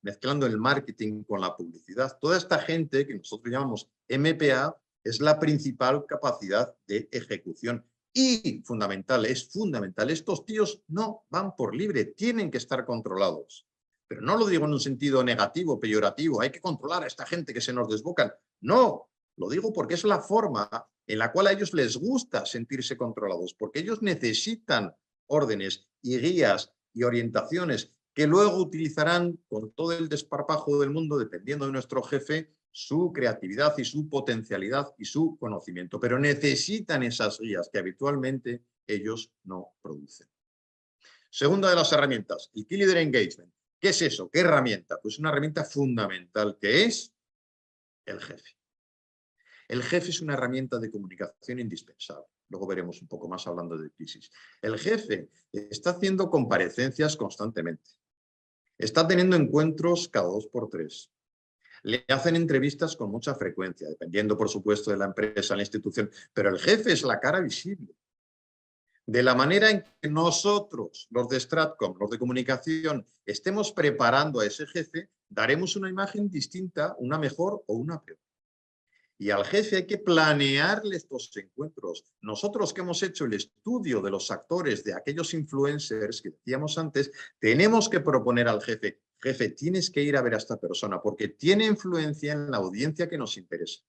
mezclando el marketing con la publicidad, toda esta gente que nosotros llamamos MPA es la principal capacidad de ejecución. Y es fundamental, estos tíos no van por libre, tienen que estar controlados. Pero no lo digo en un sentido negativo, peyorativo, hay que controlar a esta gente que se nos desbocan. No, lo digo porque es la forma en la cual a ellos les gusta sentirse controlados, porque ellos necesitan órdenes y guías y orientaciones que luego utilizarán con todo el desparpajo del mundo, dependiendo de nuestro jefe, su creatividad y su potencialidad y su conocimiento. Pero necesitan esas guías que habitualmente ellos no producen. Segunda de las herramientas, el Key Leader Engagement. ¿Qué es eso? ¿Qué herramienta? Pues una herramienta fundamental que es el jefe. El jefe es una herramienta de comunicación indispensable. Luego veremos un poco más hablando de crisis. El jefe está haciendo comparecencias constantemente. Está teniendo encuentros cada 2 por 3. Le hacen entrevistas con mucha frecuencia, dependiendo, por supuesto, de la empresa, la institución. Pero el jefe es la cara visible. De la manera en que nosotros, los de Stratcom, los de comunicación, estemos preparando a ese jefe, daremos una imagen distinta, una mejor o una peor. Y al jefe hay que planearle estos encuentros. Nosotros que hemos hecho el estudio de los actores, de aquellos influencers que decíamos antes, tenemos que proponer al jefe, jefe, tienes que ir a ver a esta persona porque tiene influencia en la audiencia que nos interesa.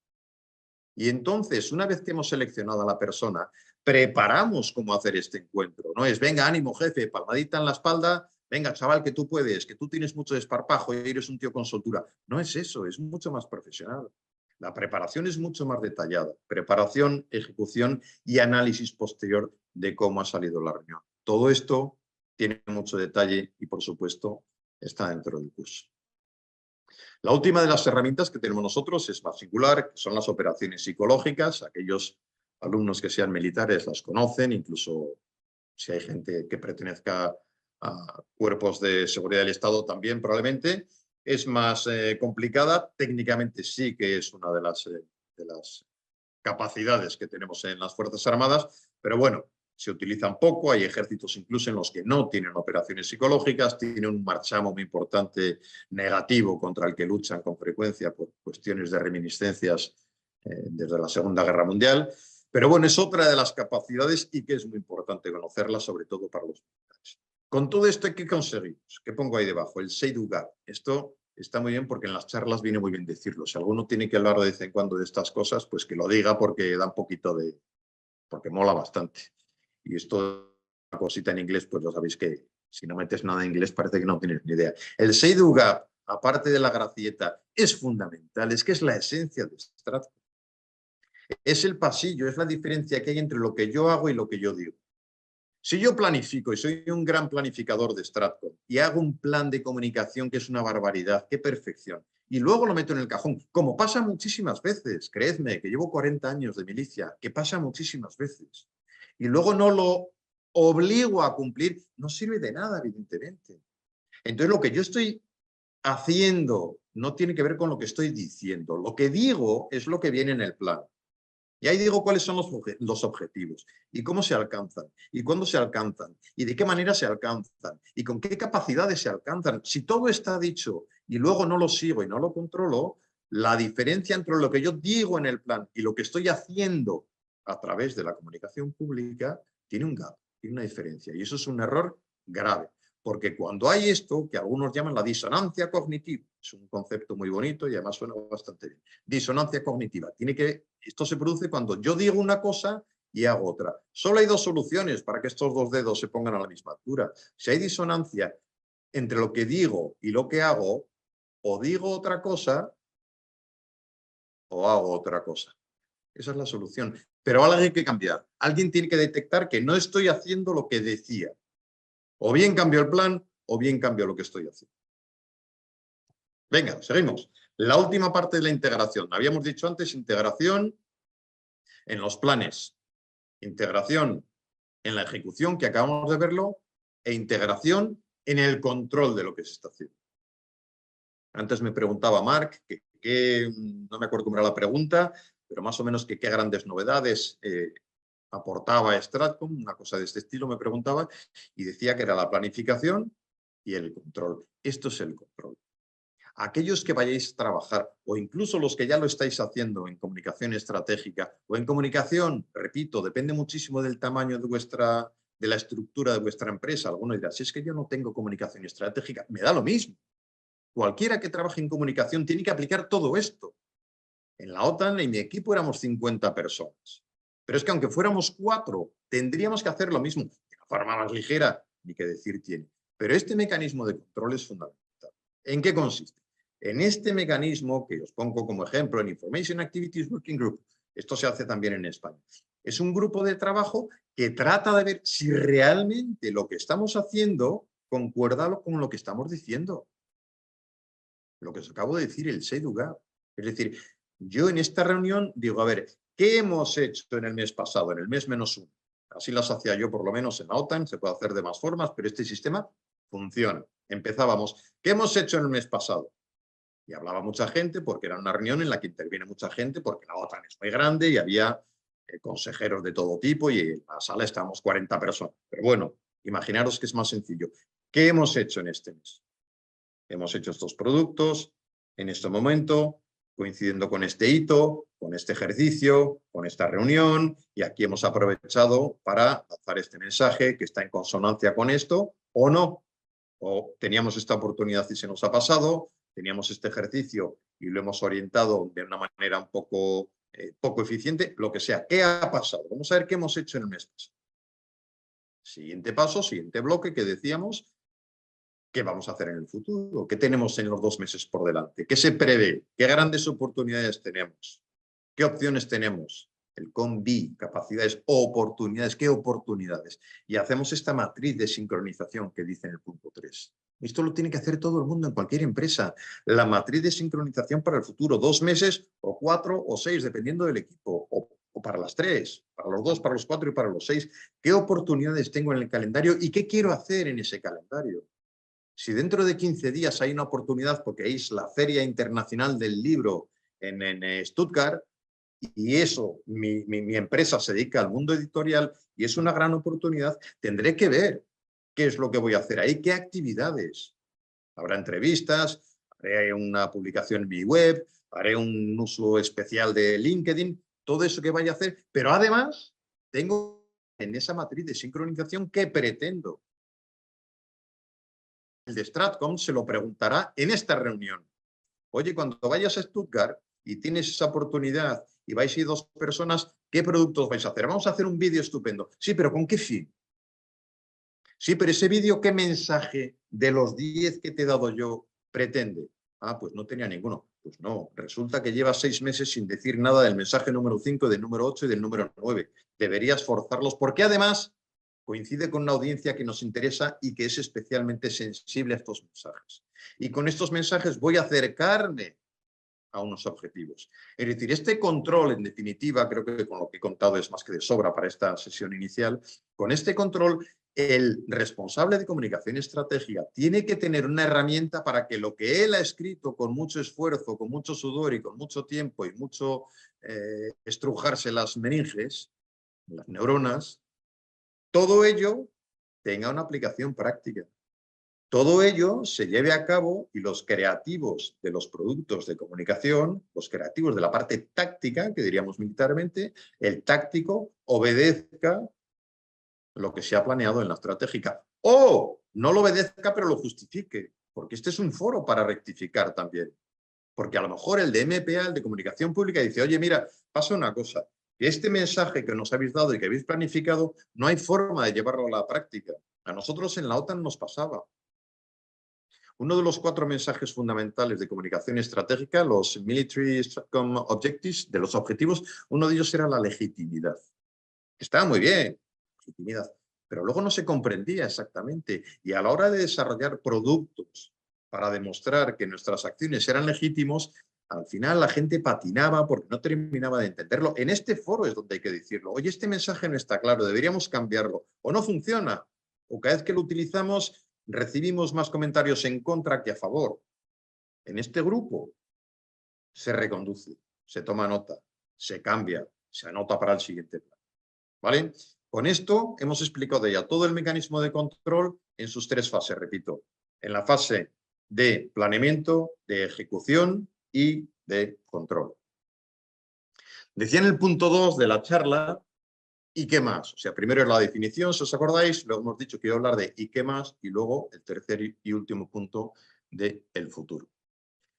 Y entonces, una vez que hemos seleccionado a la persona, preparamos cómo hacer este encuentro. No es, venga, ánimo, jefe, palmadita en la espalda, venga, chaval, que tú puedes, que tú tienes mucho desparpajo y eres un tío con soltura. No es eso, es mucho más profesional. La preparación es mucho más detallada. Preparación, ejecución y análisis posterior de cómo ha salido la reunión. Todo esto tiene mucho detalle y, por supuesto, está dentro del curso. La última de las herramientas que tenemos nosotros es más singular, que son las operaciones psicológicas. Aquellos alumnos que sean militares las conocen, incluso si hay gente que pertenezca a cuerpos de seguridad del Estado también probablemente. Es más complicada, técnicamente sí que es una de las capacidades que tenemos en las Fuerzas Armadas, pero bueno, se utilizan poco, hay ejércitos incluso en los que no tienen operaciones psicológicas, tienen un marchamo muy importante negativo contra el que luchan con frecuencia por cuestiones de reminiscencias desde la Segunda Guerra Mundial, pero bueno, es otra de las capacidades y que es muy importante conocerla, sobre todo para los militares. Con todo esto, ¿qué conseguimos? ¿Qué pongo ahí debajo? El say do gap. Esto está muy bien porque en las charlas viene muy bien decirlo. Si alguno tiene que hablar de vez en cuando de estas cosas, pues que lo diga porque da un poquito de... porque mola bastante. Y esto, una cosita en inglés, pues lo sabéis que si no metes nada en inglés parece que no tienes ni idea. El say do gap, aparte de la gracieta, es fundamental. Es que es la esencia de Stratcom. Es el pasillo, es la diferencia que hay entre lo que yo hago y lo que yo digo. Si yo planifico y soy un gran planificador de Stratcom y hago un plan de comunicación que es una barbaridad, qué perfección, y luego lo meto en el cajón, como pasa muchísimas veces, creedme, que llevo 40 años de milicia, que pasa muchísimas veces, y luego no lo obligo a cumplir, no sirve de nada, evidentemente. Entonces, lo que yo estoy haciendo no tiene que ver con lo que estoy diciendo. Lo que digo es lo que viene en el plan. Y ahí digo cuáles son los objetivos y cómo se alcanzan y cuándo se alcanzan y de qué manera se alcanzan y con qué capacidades se alcanzan. Si todo está dicho y luego no lo sigo y no lo controlo, la diferencia entre lo que yo digo en el plan y lo que estoy haciendo a través de la comunicación pública tiene un gap, tiene una diferencia. Y eso es un error grave. Porque cuando hay esto, que algunos llaman la disonancia cognitiva, es un concepto muy bonito y además suena bastante bien. Disonancia cognitiva. Esto se produce cuando yo digo una cosa y hago otra. Solo hay 2 soluciones para que estos 2 dedos se pongan a la misma altura. Si hay disonancia entre lo que digo y lo que hago, o digo otra cosa o hago otra cosa. Esa es la solución. Pero algo hay que cambiar. Alguien tiene que detectar que no estoy haciendo lo que decía. O bien cambio el plan, o bien cambio lo que estoy haciendo. Venga, seguimos. La última parte de la integración. Habíamos dicho antes integración en los planes, integración en la ejecución, que acabamos de verlo, e integración en el control de lo que se está haciendo. Antes me preguntaba Marc, no me acuerdo cómo era la pregunta, pero más o menos que qué grandes novedades aportaba Stratcom, una cosa de este estilo me preguntaba, y decía que era la planificación y el control. Esto es el control. Aquellos que vayáis a trabajar, o incluso los que ya lo estáis haciendo en comunicación estratégica, o en comunicación, repito, depende muchísimo del tamaño de la estructura de vuestra empresa. Alguno dirá, si es que yo no tengo comunicación estratégica, me da lo mismo. Cualquiera que trabaje en comunicación tiene que aplicar todo esto. En la OTAN, en mi equipo, éramos 50 personas. Pero es que aunque fuéramos 4, tendríamos que hacer lo mismo. De una forma más ligera, ni qué decir tiene. Pero este mecanismo de control es fundamental. ¿En qué consiste? En este mecanismo, que os pongo como ejemplo en Information Activities Working Group, esto se hace también en España, es un grupo de trabajo que trata de ver si realmente lo que estamos haciendo concuerda con lo que estamos diciendo. Lo que os acabo de decir, el say do gap. Es decir, yo en esta reunión digo, a ver, ¿qué hemos hecho en el mes pasado, en el mes -1? Así las hacía yo por lo menos en la OTAN, se puede hacer de más formas, pero este sistema funciona. Empezábamos, ¿qué hemos hecho en el mes pasado? Y hablaba mucha gente porque era una reunión en la que interviene mucha gente porque la OTAN es muy grande y había consejeros de todo tipo y en la sala estábamos 40 personas. Pero bueno, imaginaros que es más sencillo. ¿Qué hemos hecho en este mes? Hemos hecho estos productos en este momento, coincidiendo con este hito, con este ejercicio, con esta reunión, y aquí hemos aprovechado para lanzar este mensaje que está en consonancia con esto, o no. O teníamos esta oportunidad y se nos ha pasado, teníamos este ejercicio y lo hemos orientado de una manera un poco eficiente, lo que sea. ¿Qué ha pasado? Vamos a ver qué hemos hecho en el mes pasado. Siguiente paso, siguiente bloque que decíamos, ¿qué vamos a hacer en el futuro? ¿Qué tenemos en los 2 meses por delante? ¿Qué se prevé? ¿Qué grandes oportunidades tenemos? ¿Qué opciones tenemos? El COM-B, capacidades, oportunidades. ¿Qué oportunidades? Y hacemos esta matriz de sincronización que dice en el punto 3. Esto lo tiene que hacer todo el mundo en cualquier empresa. La matriz de sincronización para el futuro, 2 meses o 4 o 6, dependiendo del equipo, o para las 3, para los 2, para los 4 y para los 6. ¿Qué oportunidades tengo en el calendario y qué quiero hacer en ese calendario? Si dentro de 15 días hay una oportunidad, porque es la Feria Internacional del Libro en Stuttgart, y eso, mi empresa se dedica al mundo editorial y es una gran oportunidad, tendré que ver qué es lo que voy a hacer ahí, qué actividades. Habrá entrevistas, haré una publicación en mi web, haré un uso especial de LinkedIn, todo eso que vaya a hacer, pero además tengo en esa matriz de sincronización que pretendo. El de Stratcom se lo preguntará en esta reunión. Oye, cuando vayas a Stuttgart y tienes esa oportunidad y vais a ir 2 personas, ¿qué productos vais a hacer? Vamos a hacer un vídeo estupendo. Sí, pero ¿con qué fin? Sí, pero ese vídeo, ¿qué mensaje de los 10 que te he dado yo pretende? Ah, pues no tenía ninguno. Pues no, resulta que llevas 6 meses sin decir nada del mensaje número 5, del número 8 y del número 9. Deberías forzarlos porque además coincide con una audiencia que nos interesa y que es especialmente sensible a estos mensajes. Y con estos mensajes voy a acercarme a unos objetivos. Es decir, este control, en definitiva, creo que con lo que he contado es más que de sobra para esta sesión inicial, con este control, el responsable de comunicación estratégica tiene que tener una herramienta para que lo que él ha escrito con mucho esfuerzo, con mucho sudor y con mucho tiempo y mucho estrujarse las meninges, las neuronas, todo ello tenga una aplicación práctica. Todo ello se lleve a cabo y los creativos de los productos de comunicación, los creativos de la parte táctica, que diríamos militarmente, el táctico obedezca lo que se ha planeado en la estratégica. O no lo obedezca, pero lo justifique, porque este es un foro para rectificar también. Porque a lo mejor el de MPA, el de comunicación pública, dice, oye, mira, pasa una cosa, que este mensaje que nos habéis dado y que habéis planificado, no hay forma de llevarlo a la práctica. A nosotros en la OTAN nos pasaba. Uno de los 4 mensajes fundamentales de comunicación estratégica, los Military Stratcom Objectives, de los objetivos, uno de ellos era la legitimidad. Estaba muy bien, legitimidad, pero luego no se comprendía exactamente. Y a la hora de desarrollar productos para demostrar que nuestras acciones eran legítimos, al final la gente patinaba porque no terminaba de entenderlo. En este foro es donde hay que decirlo. Oye, este mensaje no está claro, deberíamos cambiarlo. O no funciona. O cada vez que lo utilizamos recibimos más comentarios en contra que a favor. En este grupo se reconduce, se toma nota, se cambia, se anota para el siguiente plan. ¿Vale? Con esto hemos explicado ya todo el mecanismo de control en sus 3 fases, repito. En la fase de planeamiento, de ejecución y de control. Decía en el punto 2 de la charla, ¿y qué más? O sea, primero es la definición, si os acordáis, luego hemos dicho que iba a hablar de ¿y qué más? Y luego el tercer y último punto de el futuro.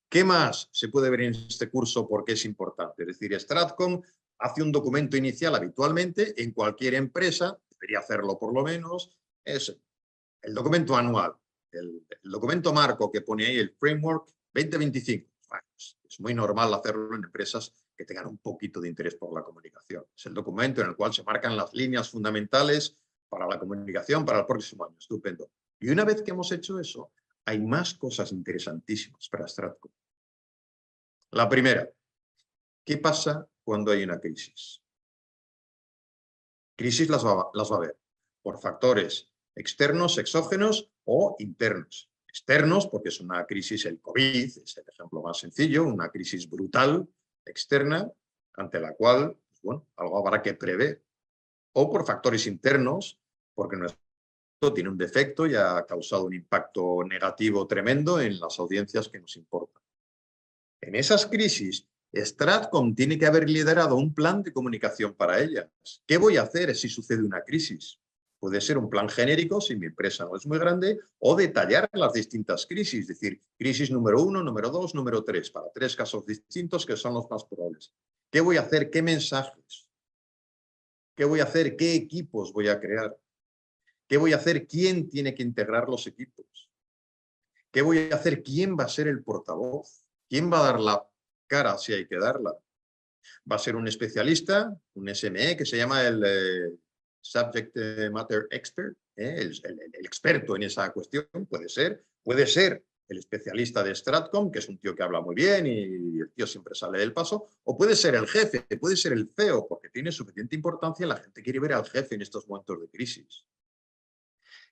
¿Qué más se puede ver en este curso porque es importante? Es decir, Stratcom hace un documento inicial habitualmente en cualquier empresa, debería hacerlo por lo menos, es el documento anual, el documento marco que pone ahí el Framework 2025. Bueno, es muy normal hacerlo en empresas que tengan un poquito de interés por la comunicación. Es el documento en el cual se marcan las líneas fundamentales para la comunicación para el próximo año. Estupendo. Y una vez que hemos hecho eso, hay más cosas interesantísimas para Stratcom. La primera, ¿qué pasa cuando hay una crisis? Crisis las va a haber por factores externos, exógenos o internos. Externos, porque es una crisis, el COVID, es el ejemplo más sencillo, una crisis brutal, externa, ante la cual, pues bueno, algo habrá que prever. O por factores internos, porque nuestro tiene un defecto y ha causado un impacto negativo tremendo en las audiencias que nos importan. En esas crisis, Stratcom tiene que haber liderado un plan de comunicación para ellas. ¿Qué voy a hacer si sucede una crisis? Puede ser un plan genérico, si mi empresa no es muy grande, o detallar las distintas crisis, es decir, crisis número 1, número 2, número 3, para 3 casos distintos que son los más probables. ¿Qué voy a hacer? ¿Qué mensajes? ¿Qué voy a hacer? ¿Qué equipos voy a crear? ¿Qué voy a hacer? ¿Quién tiene que integrar los equipos? ¿Qué voy a hacer? ¿Quién va a ser el portavoz? ¿Quién va a dar la cara si hay que darla? ¿Va a ser un especialista, un SME, que se llama el Subject Matter Expert, el experto en esa cuestión? Puede ser el especialista de Stratcom, que es un tío que habla muy bien y el tío siempre sale del paso, o puede ser el jefe, puede ser el CEO, porque tiene suficiente importancia y la gente quiere ver al jefe en estos momentos de crisis.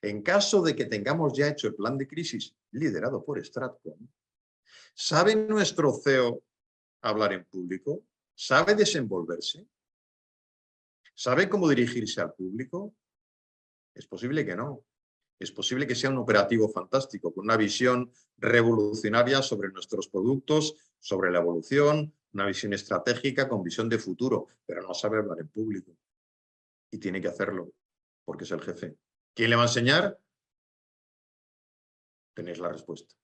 En caso de que tengamos ya hecho el plan de crisis liderado por Stratcom, ¿sabe nuestro CEO hablar en público? ¿Sabe desenvolverse? ¿Sabe cómo dirigirse al público? Es posible que no. Es posible que sea un operativo fantástico, con una visión revolucionaria sobre nuestros productos, sobre la evolución, una visión estratégica con visión de futuro, pero no sabe hablar en público. Y tiene que hacerlo, porque es el jefe. ¿Quién le va a enseñar? Tenéis la respuesta.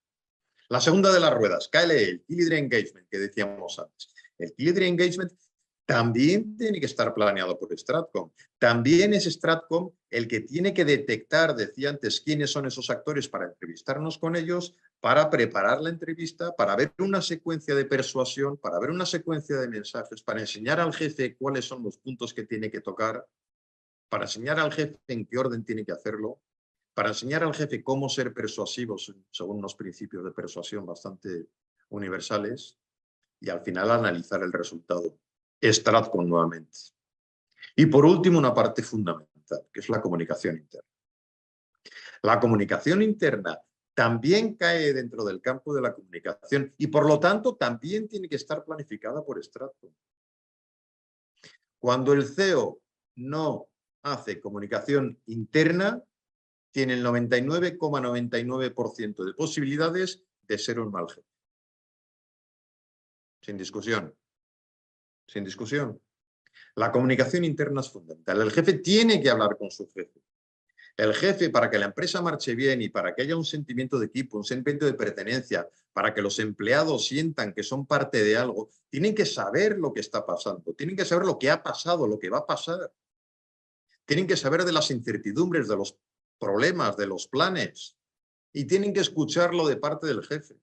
La segunda de las ruedas, KLE, el Key Leader Engagement, que decíamos antes. El Key Leader Engagement también tiene que estar planeado por Stratcom. También es Stratcom el que tiene que detectar, decía antes, quiénes son esos actores para entrevistarnos con ellos, para preparar la entrevista, para ver una secuencia de persuasión, para ver una secuencia de mensajes, para enseñar al jefe cuáles son los puntos que tiene que tocar, para enseñar al jefe en qué orden tiene que hacerlo, para enseñar al jefe cómo ser persuasivos según unos principios de persuasión bastante universales y al final analizar el resultado. Stratcom nuevamente. Y por último, una parte fundamental, que es la comunicación interna. La comunicación interna también cae dentro del campo de la comunicación y por lo tanto también tiene que estar planificada por Stratcom. Cuando el CEO no hace comunicación interna, tiene el 99,99% de posibilidades de ser un mal jefe. Sin discusión. Sin discusión. La comunicación interna es fundamental. El jefe tiene que hablar con su jefe. El jefe, para que la empresa marche bien y para que haya un sentimiento de equipo, un sentimiento de pertenencia, para que los empleados sientan que son parte de algo, tienen que saber lo que está pasando, tienen que saber lo que ha pasado, lo que va a pasar. Tienen que saber de las incertidumbres, de los problemas, de los planes, y tienen que escucharlo de parte del jefe.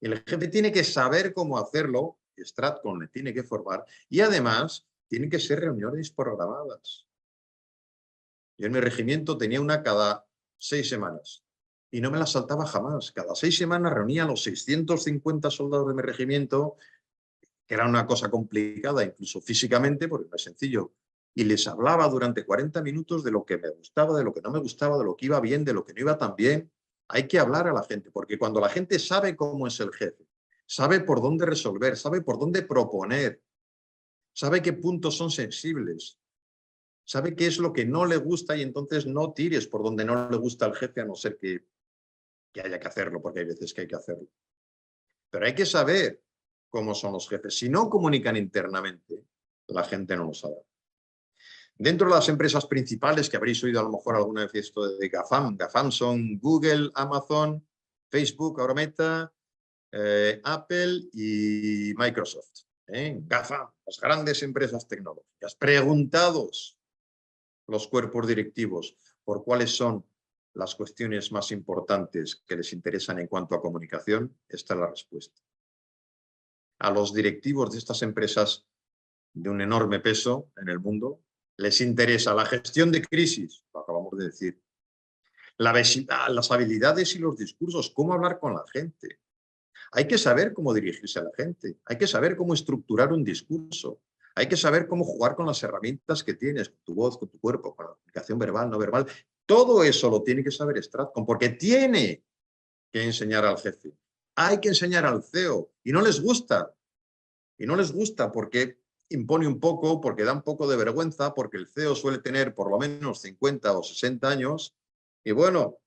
Y el jefe tiene que saber cómo hacerlo, Stratcom le tiene que formar, y además tienen que ser reuniones programadas. Yo en mi regimiento tenía una cada 6 semanas y no me la saltaba jamás. Cada 6 semanas reunía a los 650 soldados de mi regimiento que era una cosa complicada, incluso físicamente, porque no es sencillo. Y les hablaba durante 40 minutos de lo que me gustaba, de lo que no me gustaba, de lo que iba bien, de lo que no iba tan bien. Hay que hablar a la gente, porque cuando la gente sabe cómo es el jefe, sabe por dónde resolver, sabe por dónde proponer, sabe qué puntos son sensibles, sabe qué es lo que no le gusta y entonces no tires por donde no le gusta al jefe, a no ser que haya que hacerlo, porque hay veces que hay que hacerlo. Pero hay que saber cómo son los jefes. Si no comunican internamente, la gente no lo sabe. Dentro de las empresas principales, que habréis oído a lo mejor alguna vez esto de GAFAM, GAFAM son Google, Amazon, Facebook, ahora Meta, Apple y Microsoft. GAFAM, las grandes empresas tecnológicas. Preguntados los cuerpos directivos por cuáles son las cuestiones más importantes que les interesan en cuanto a comunicación, esta es la respuesta. A los directivos de estas empresas de un enorme peso en el mundo les interesa la gestión de crisis, lo acabamos de decir, las habilidades y los discursos, cómo hablar con la gente. Hay que saber cómo dirigirse a la gente, hay que saber cómo estructurar un discurso, hay que saber cómo jugar con las herramientas que tienes, con tu voz, con tu cuerpo, con la comunicación verbal, no verbal. Todo eso lo tiene que saber Stratcom, porque tiene que enseñar al jefe. Hay que enseñar al CEO, y no les gusta. Y no les gusta porque impone un poco, porque da un poco de vergüenza, porque el CEO suele tener por lo menos 50 o 60 años, y bueno,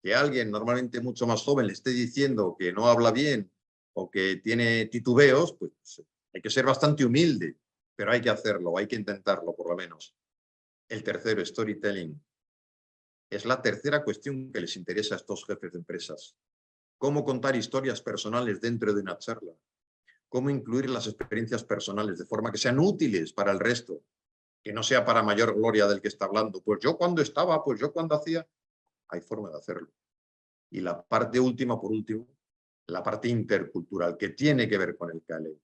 que alguien normalmente mucho más joven le esté diciendo que no habla bien o que tiene titubeos, pues hay que ser bastante humilde, pero hay que hacerlo, hay que intentarlo por lo menos. El tercero, storytelling. Es la tercera cuestión que les interesa a estos jefes de empresas. Cómo contar historias personales dentro de una charla. Cómo incluir las experiencias personales de forma que sean útiles para el resto, que no sea para mayor gloria del que está hablando. Pues yo cuando estaba, pues yo cuando hacía. Hay forma de hacerlo. Y la parte última, por último, la parte intercultural, que tiene que ver con el KLE.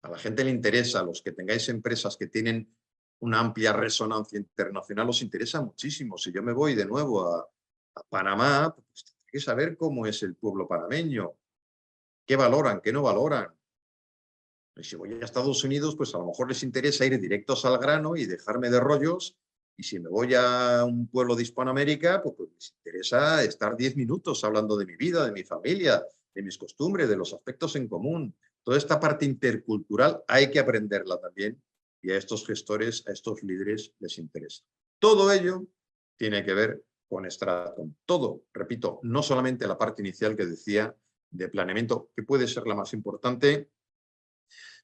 A la gente le interesa, a los que tengáis empresas que tienen una amplia resonancia internacional, os interesa muchísimo. Si yo me voy de nuevo a Panamá, pues tengo que saber cómo es el pueblo panameño, qué valoran, qué no valoran. Y si voy a Estados Unidos, pues a lo mejor les interesa ir directos al grano y dejarme de rollos. Y si me voy a un pueblo de Hispanoamérica, pues les interesa estar 10 minutos hablando de mi vida, de mi familia, de mis costumbres, de los aspectos en común. Toda esta parte intercultural hay que aprenderla también y a estos gestores, a estos líderes les interesa. Todo ello tiene que ver con Stratcom. Todo, repito, no solamente la parte inicial que decía de planeamiento, que puede ser la más importante,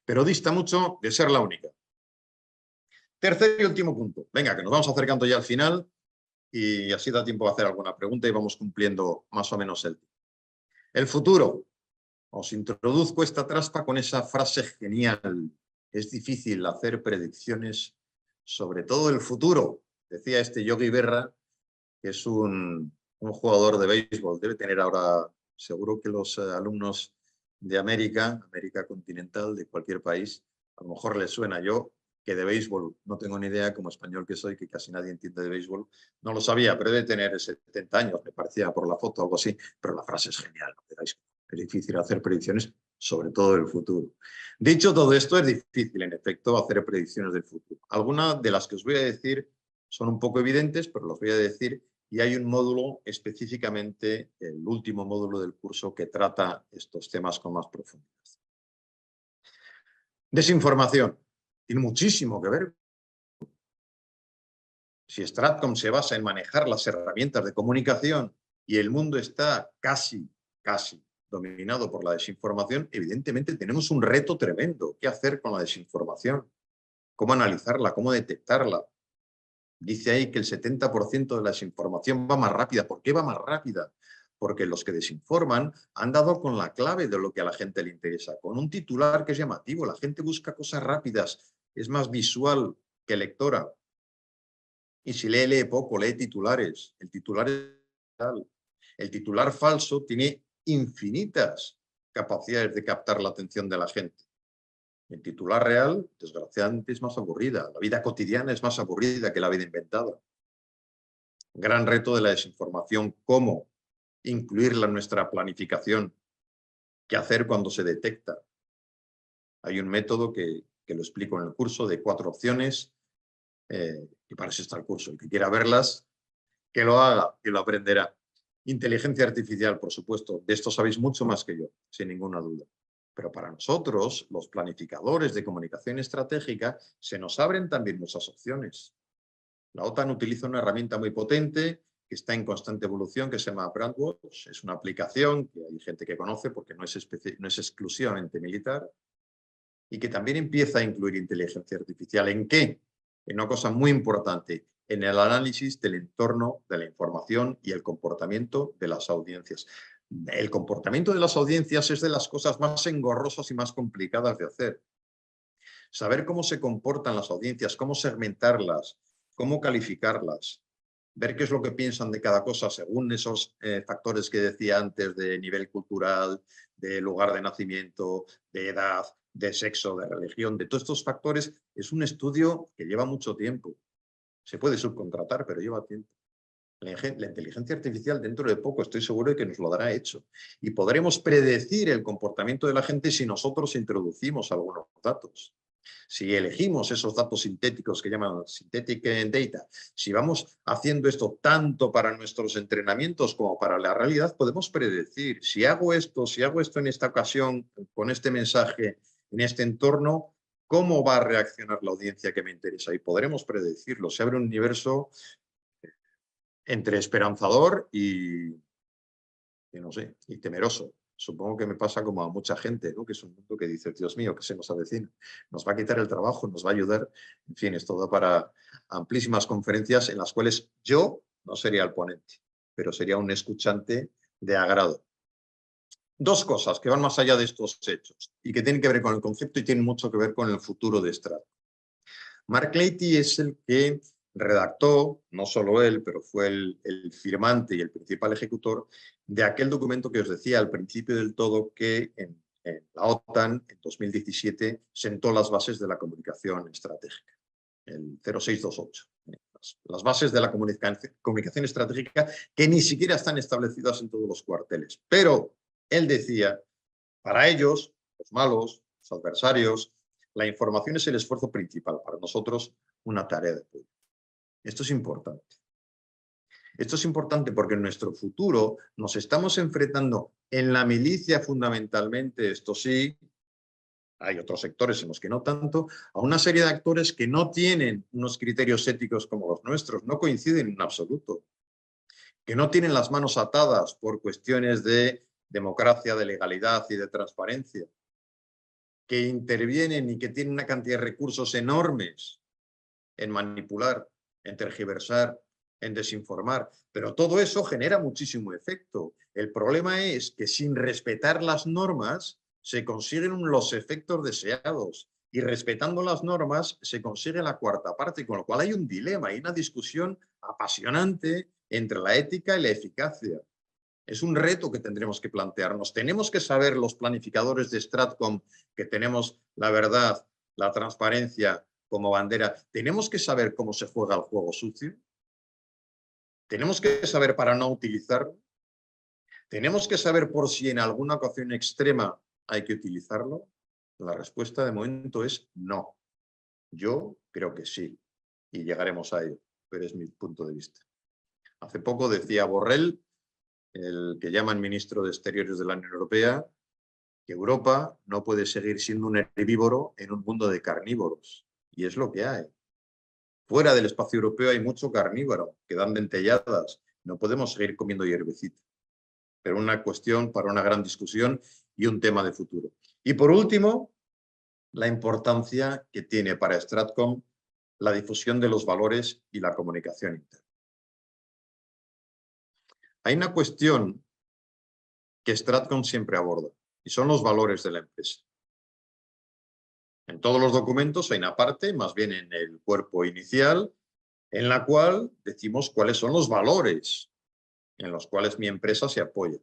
pero dista mucho de ser la única. Tercer y último punto. Venga, que nos vamos acercando ya al final y así da tiempo a hacer alguna pregunta y vamos cumpliendo más o menos el tiempo. El futuro. Os introduzco esta trampa con esa frase genial. Es difícil hacer predicciones sobre todo el futuro. Decía este Yogi Berra, que es un jugador de béisbol. Debe tener ahora, seguro que los alumnos de América continental, de cualquier país, a lo mejor les suena. Yo, que de béisbol no tengo ni idea, como español que soy, que casi nadie entiende de béisbol, no lo sabía, pero debe tener 70 años, me parecía por la foto, algo así, pero la frase es genial, ¿no? Es difícil hacer predicciones, sobre todo del futuro. Dicho todo esto, es difícil, en efecto, hacer predicciones del futuro. Algunas de las que os voy a decir son un poco evidentes, pero los voy a decir, y hay un módulo específicamente, el último módulo del curso, que trata estos temas con más profundidad. Desinformación. Tiene muchísimo que ver. Si Stratcom se basa en manejar las herramientas de comunicación y el mundo está casi dominado por la desinformación, evidentemente tenemos un reto tremendo. ¿Qué hacer con la desinformación? ¿Cómo analizarla? ¿Cómo detectarla? Dice ahí que el 70% de la desinformación va más rápida. ¿Por qué va más rápida? Porque los que desinforman han dado con la clave de lo que a la gente le interesa, con un titular que es llamativo. La gente busca cosas rápidas, es más visual que lectora. Y si lee poco, lee titulares. El titular es tal. El titular falso tiene infinitas capacidades de captar la atención de la gente. El titular real, desgraciadamente, es más aburrida. La vida cotidiana es más aburrida que la vida inventada. Gran reto de la desinformación, cómo incluirla en nuestra planificación, qué hacer cuando se detecta, Hay un método que lo explico en el curso de 4 opciones, y para eso está el curso. El que quiera verlas, que lo haga, que lo aprenderá. Inteligencia artificial, por supuesto, de esto sabéis mucho más que yo, sin ninguna duda. Pero para nosotros, los planificadores de comunicación estratégica, se nos abren también muchas opciones. La OTAN utiliza una herramienta muy potente que está en constante evolución, que se llama Brandwatch. Es una aplicación que hay gente que conoce porque no es exclusivamente militar y que también empieza a incluir inteligencia artificial. ¿En qué? En una cosa muy importante, en el análisis del entorno de la información y el comportamiento de las audiencias. El comportamiento de las audiencias es de las cosas más engorrosas y más complicadas de hacer. Saber cómo se comportan las audiencias, cómo segmentarlas, cómo calificarlas, ver qué es lo que piensan de cada cosa según esos factores que decía antes de nivel cultural, de lugar de nacimiento, de edad, de sexo, de religión, de todos estos factores, es un estudio que lleva mucho tiempo. Se puede subcontratar, pero lleva tiempo. La inteligencia artificial dentro de poco estoy seguro de que nos lo dará hecho. Y podremos predecir el comportamiento de la gente si nosotros introducimos algunos datos. Si elegimos esos datos sintéticos que llaman synthetic data, si vamos haciendo esto tanto para nuestros entrenamientos como para la realidad, podemos predecir, si hago esto en esta ocasión, con este mensaje, en este entorno, ¿cómo va a reaccionar la audiencia que me interesa? Y podremos predecirlo. Se abre un universo entre esperanzador y no sé, y temeroso. Supongo que me pasa como a mucha gente, ¿no? Que es un mundo que dice, Dios mío, que se nos avecina. Nos va a quitar el trabajo, nos va a ayudar. En fin, es todo para amplísimas conferencias en las cuales yo no sería el ponente, pero sería un escuchante de agrado. 2 cosas que van más allá de estos hechos y que tienen que ver con el concepto y tienen mucho que ver con el futuro de Stratcom. Mark Leahy es el que redactó, no solo él, pero fue el firmante y el principal ejecutor de aquel documento que os decía al principio del todo que en la OTAN en 2017 sentó las bases de la comunicación estratégica, el 0628. Las bases de la comunicación estratégica que ni siquiera están establecidas en todos los cuarteles. Pero él decía, para ellos, los malos, los adversarios, la información es el esfuerzo principal. Para nosotros, una tarea de apoyo. Esto es importante. Esto es importante porque en nuestro futuro nos estamos enfrentando en la milicia fundamentalmente, esto sí, hay otros sectores en los que no tanto, a una serie de actores que no tienen unos criterios éticos como los nuestros, no coinciden en absoluto, que no tienen las manos atadas por cuestiones de democracia, de legalidad y de transparencia, que intervienen y que tienen una cantidad de recursos enormes en manipular, en tergiversar, en desinformar. Pero todo eso genera muchísimo efecto. El problema es que sin respetar las normas se consiguen los efectos deseados y respetando las normas se consigue la cuarta parte, con lo cual hay un dilema, hay una discusión apasionante entre la ética y la eficacia. Es un reto que tendremos que plantearnos. Tenemos que saber los planificadores de Stratcom que tenemos la verdad, la transparencia como bandera. Tenemos que saber cómo se juega el juego sucio. Tenemos que saber para no utilizarlo. Tenemos que saber por si en alguna ocasión extrema hay que utilizarlo. La respuesta de momento es no. Yo creo que sí y llegaremos a ello, pero es mi punto de vista. Hace poco decía Borrell, el que llaman ministro de Exteriores de la Unión Europea, que Europa no puede seguir siendo un herbívoro en un mundo de carnívoros. Y es lo que hay. Fuera del espacio europeo hay mucho carnívoro que dan dentelladas. No podemos seguir comiendo hierbecita. Pero una cuestión para una gran discusión y un tema de futuro. Y por último, la importancia que tiene para Stratcom la difusión de los valores y la comunicación interna. Hay una cuestión que Stratcom siempre aborda y son los valores de la empresa. En todos los documentos hay una parte, más bien en el cuerpo inicial, en la cual decimos cuáles son los valores en los cuales mi empresa se apoya.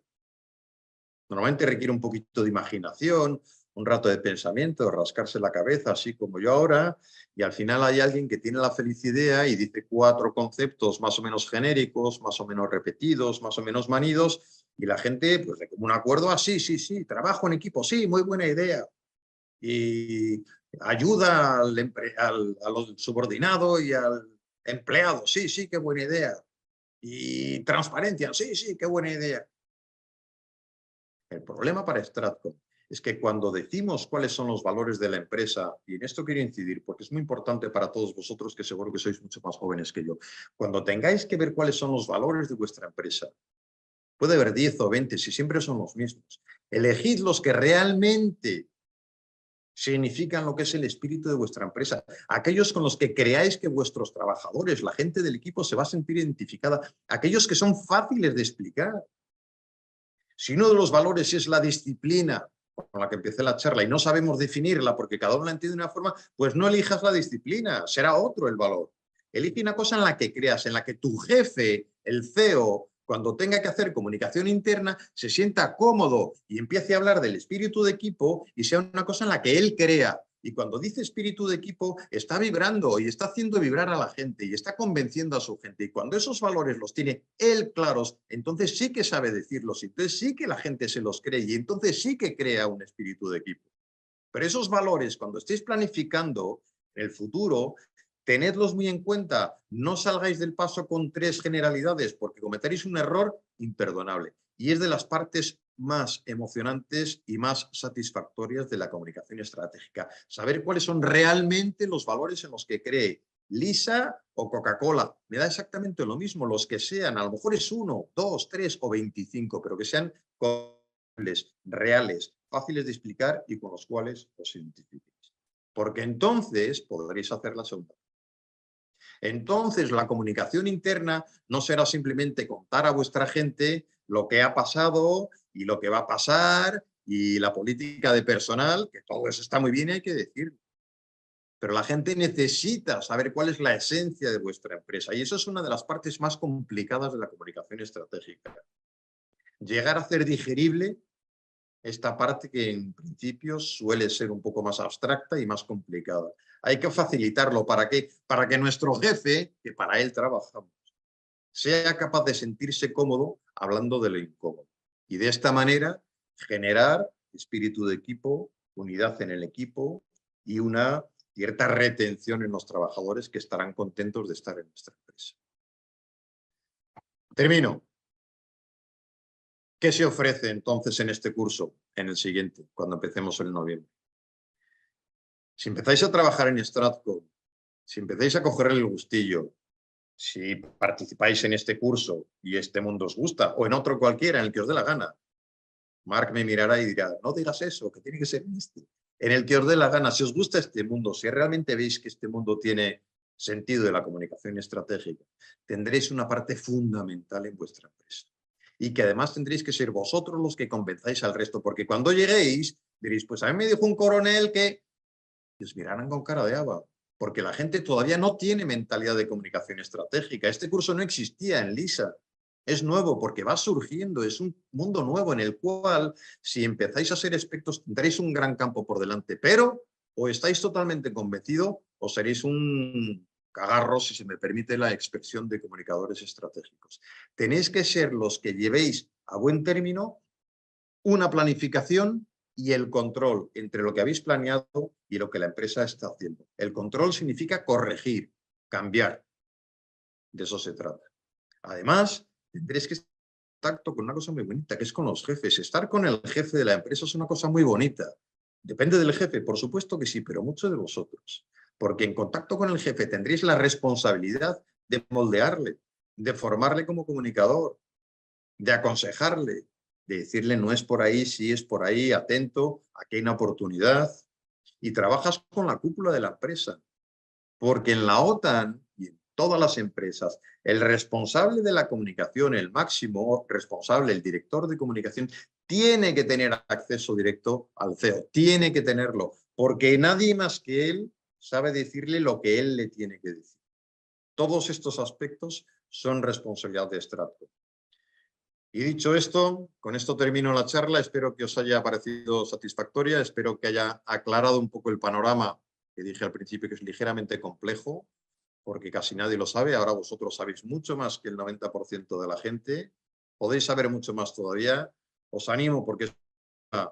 Normalmente requiere un poquito de imaginación, un rato de pensamiento, rascarse la cabeza, así como yo ahora, y al final hay alguien que tiene la feliz idea y dice 4 conceptos más o menos genéricos, más o menos repetidos, más o menos manidos, y la gente, pues de común acuerdo, sí, trabajo en equipo, sí, muy buena idea. y ayuda al subordinado y al empleado. Sí, sí, qué buena idea. Y transparencia. Sí, sí, qué buena idea. El problema para Stratcom es que cuando decimos cuáles son los valores de la empresa, y en esto quiero incidir porque es muy importante para todos vosotros que seguro que sois mucho más jóvenes que yo, cuando tengáis que ver cuáles son los valores de vuestra empresa, puede haber 10 o 20, si siempre son los mismos. Elegid los que realmente significan lo que es el espíritu de vuestra empresa. Aquellos con los que creáis que vuestros trabajadores, la gente del equipo se va a sentir identificada. Aquellos que son fáciles de explicar. Si uno de los valores es la disciplina, con la que empecé la charla, y no sabemos definirla porque cada uno la entiende de una forma, pues no elijas la disciplina, será otro el valor. Elige una cosa en la que creas, en la que tu jefe, el CEO, cuando tenga que hacer comunicación interna, se sienta cómodo y empiece a hablar del espíritu de equipo y sea una cosa en la que él crea. Y cuando dice espíritu de equipo, está vibrando y está haciendo vibrar a la gente y está convenciendo a su gente. Y cuando esos valores los tiene él claros, entonces sí que sabe decirlos, entonces sí que la gente se los cree y entonces sí que crea un espíritu de equipo. Pero esos valores, cuando estéis planificando el futuro, tenedlos muy en cuenta. No salgáis del paso con 3 generalidades porque cometeréis un error imperdonable. Y es de las partes más emocionantes y más satisfactorias de la comunicación estratégica. Saber cuáles son realmente los valores en los que cree Lisa o Coca-Cola. Me da exactamente lo mismo, los que sean. A lo mejor es 1, 2, 3 o 25, pero que sean reales, fáciles de explicar y con los cuales os identifiquéis. Porque entonces podréis hacer la segunda. Entonces, la comunicación interna no será simplemente contar a vuestra gente lo que ha pasado y lo que va a pasar y la política de personal, que todo eso está muy bien y hay que decirlo. Pero la gente necesita saber cuál es la esencia de vuestra empresa y eso es una de las partes más complicadas de la comunicación estratégica. Llegar a hacer digerible esta parte que en principio suele ser un poco más abstracta y más complicada. Hay que facilitarlo. ¿Para qué? Para que nuestro jefe, que para él trabajamos, sea capaz de sentirse cómodo hablando de lo incómodo. Y de esta manera generar espíritu de equipo, unidad en el equipo y una cierta retención en los trabajadores que estarán contentos de estar en nuestra empresa. Termino. ¿Qué se ofrece entonces en este curso? En el siguiente, cuando empecemos en noviembre. Si empezáis a trabajar en Stratcom, si empezáis a coger el gustillo, si participáis en este curso y este mundo os gusta, o en otro cualquiera, en el que os dé la gana, Marc me mirará y dirá, no digas eso, que tiene que ser este. En el que os dé la gana, si os gusta este mundo, si realmente veis que este mundo tiene sentido de la comunicación estratégica, tendréis una parte fundamental en vuestra empresa. Y que además tendréis que ser vosotros los que convenzáis al resto, porque cuando lleguéis, diréis, pues a mí me dijo un coronel que... Y os mirarán con cara de haba, porque la gente todavía no tiene mentalidad de comunicación estratégica. Este curso no existía en LISA. Es nuevo porque va surgiendo, es un mundo nuevo en el cual si empezáis a ser expertos tendréis un gran campo por delante, pero o estáis totalmente convencidos o seréis un cagarro, si se me permite la expresión, de comunicadores estratégicos. Tenéis que ser los que llevéis a buen término una planificación y el control entre lo que habéis planeado y lo que la empresa está haciendo. El control significa corregir, cambiar. De eso se trata. Además, tendréis que estar en contacto con una cosa muy bonita, que es con los jefes. Estar con el jefe de la empresa es una cosa muy bonita. Depende del jefe, por supuesto que sí, pero mucho de vosotros. Porque en contacto con el jefe tendréis la responsabilidad de moldearle, de formarle como comunicador, de aconsejarle, de decirle no es por ahí, sí es por ahí, atento, aquí hay una oportunidad. Y trabajas con la cúpula de la empresa. Porque en la OTAN y en todas las empresas, el responsable de la comunicación, el máximo responsable, el director de comunicación, tiene que tener acceso directo al CEO, tiene que tenerlo, porque nadie más que él sabe decirle lo que él le tiene que decir. Todos estos aspectos son responsabilidad de Stratcom. Y dicho esto, con esto termino la charla. Espero que os haya parecido satisfactoria, espero que haya aclarado un poco el panorama que dije al principio, que es ligeramente complejo, porque casi nadie lo sabe. Ahora vosotros sabéis mucho más que el 90% de la gente. Podéis saber mucho más todavía. Os animo porque es una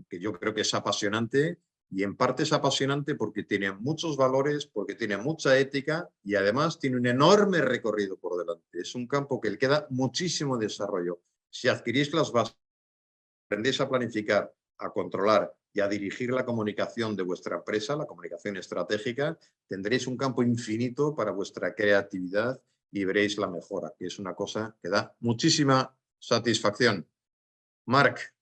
que yo creo que es apasionante y en parte es apasionante porque tiene muchos valores, porque tiene mucha ética y además tiene un enorme recorrido por delante. Es un campo que le queda muchísimo desarrollo. Si adquirís las bases, aprendéis a planificar, a controlar y a dirigir la comunicación de vuestra empresa, la comunicación estratégica, tendréis un campo infinito para vuestra creatividad y veréis la mejora, que es una cosa que da muchísima satisfacción. Marc,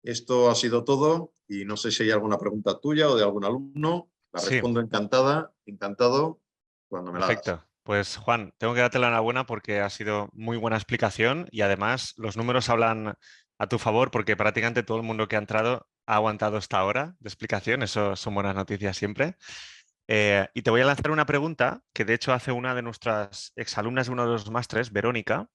esto ha sido todo y no sé si hay alguna pregunta tuya o de algún alumno. La Sí, respondo encantado cuando me la hagas. perfecto. Pues Juan, tengo que darte la enhorabuena porque ha sido muy buena explicación y además los números hablan a tu favor porque prácticamente todo el mundo que ha entrado ha aguantado esta hora de explicación. Eso son buenas noticias siempre. Y te voy a lanzar una pregunta que de hecho hace una de nuestras exalumnas de uno de los másteres, Verónica,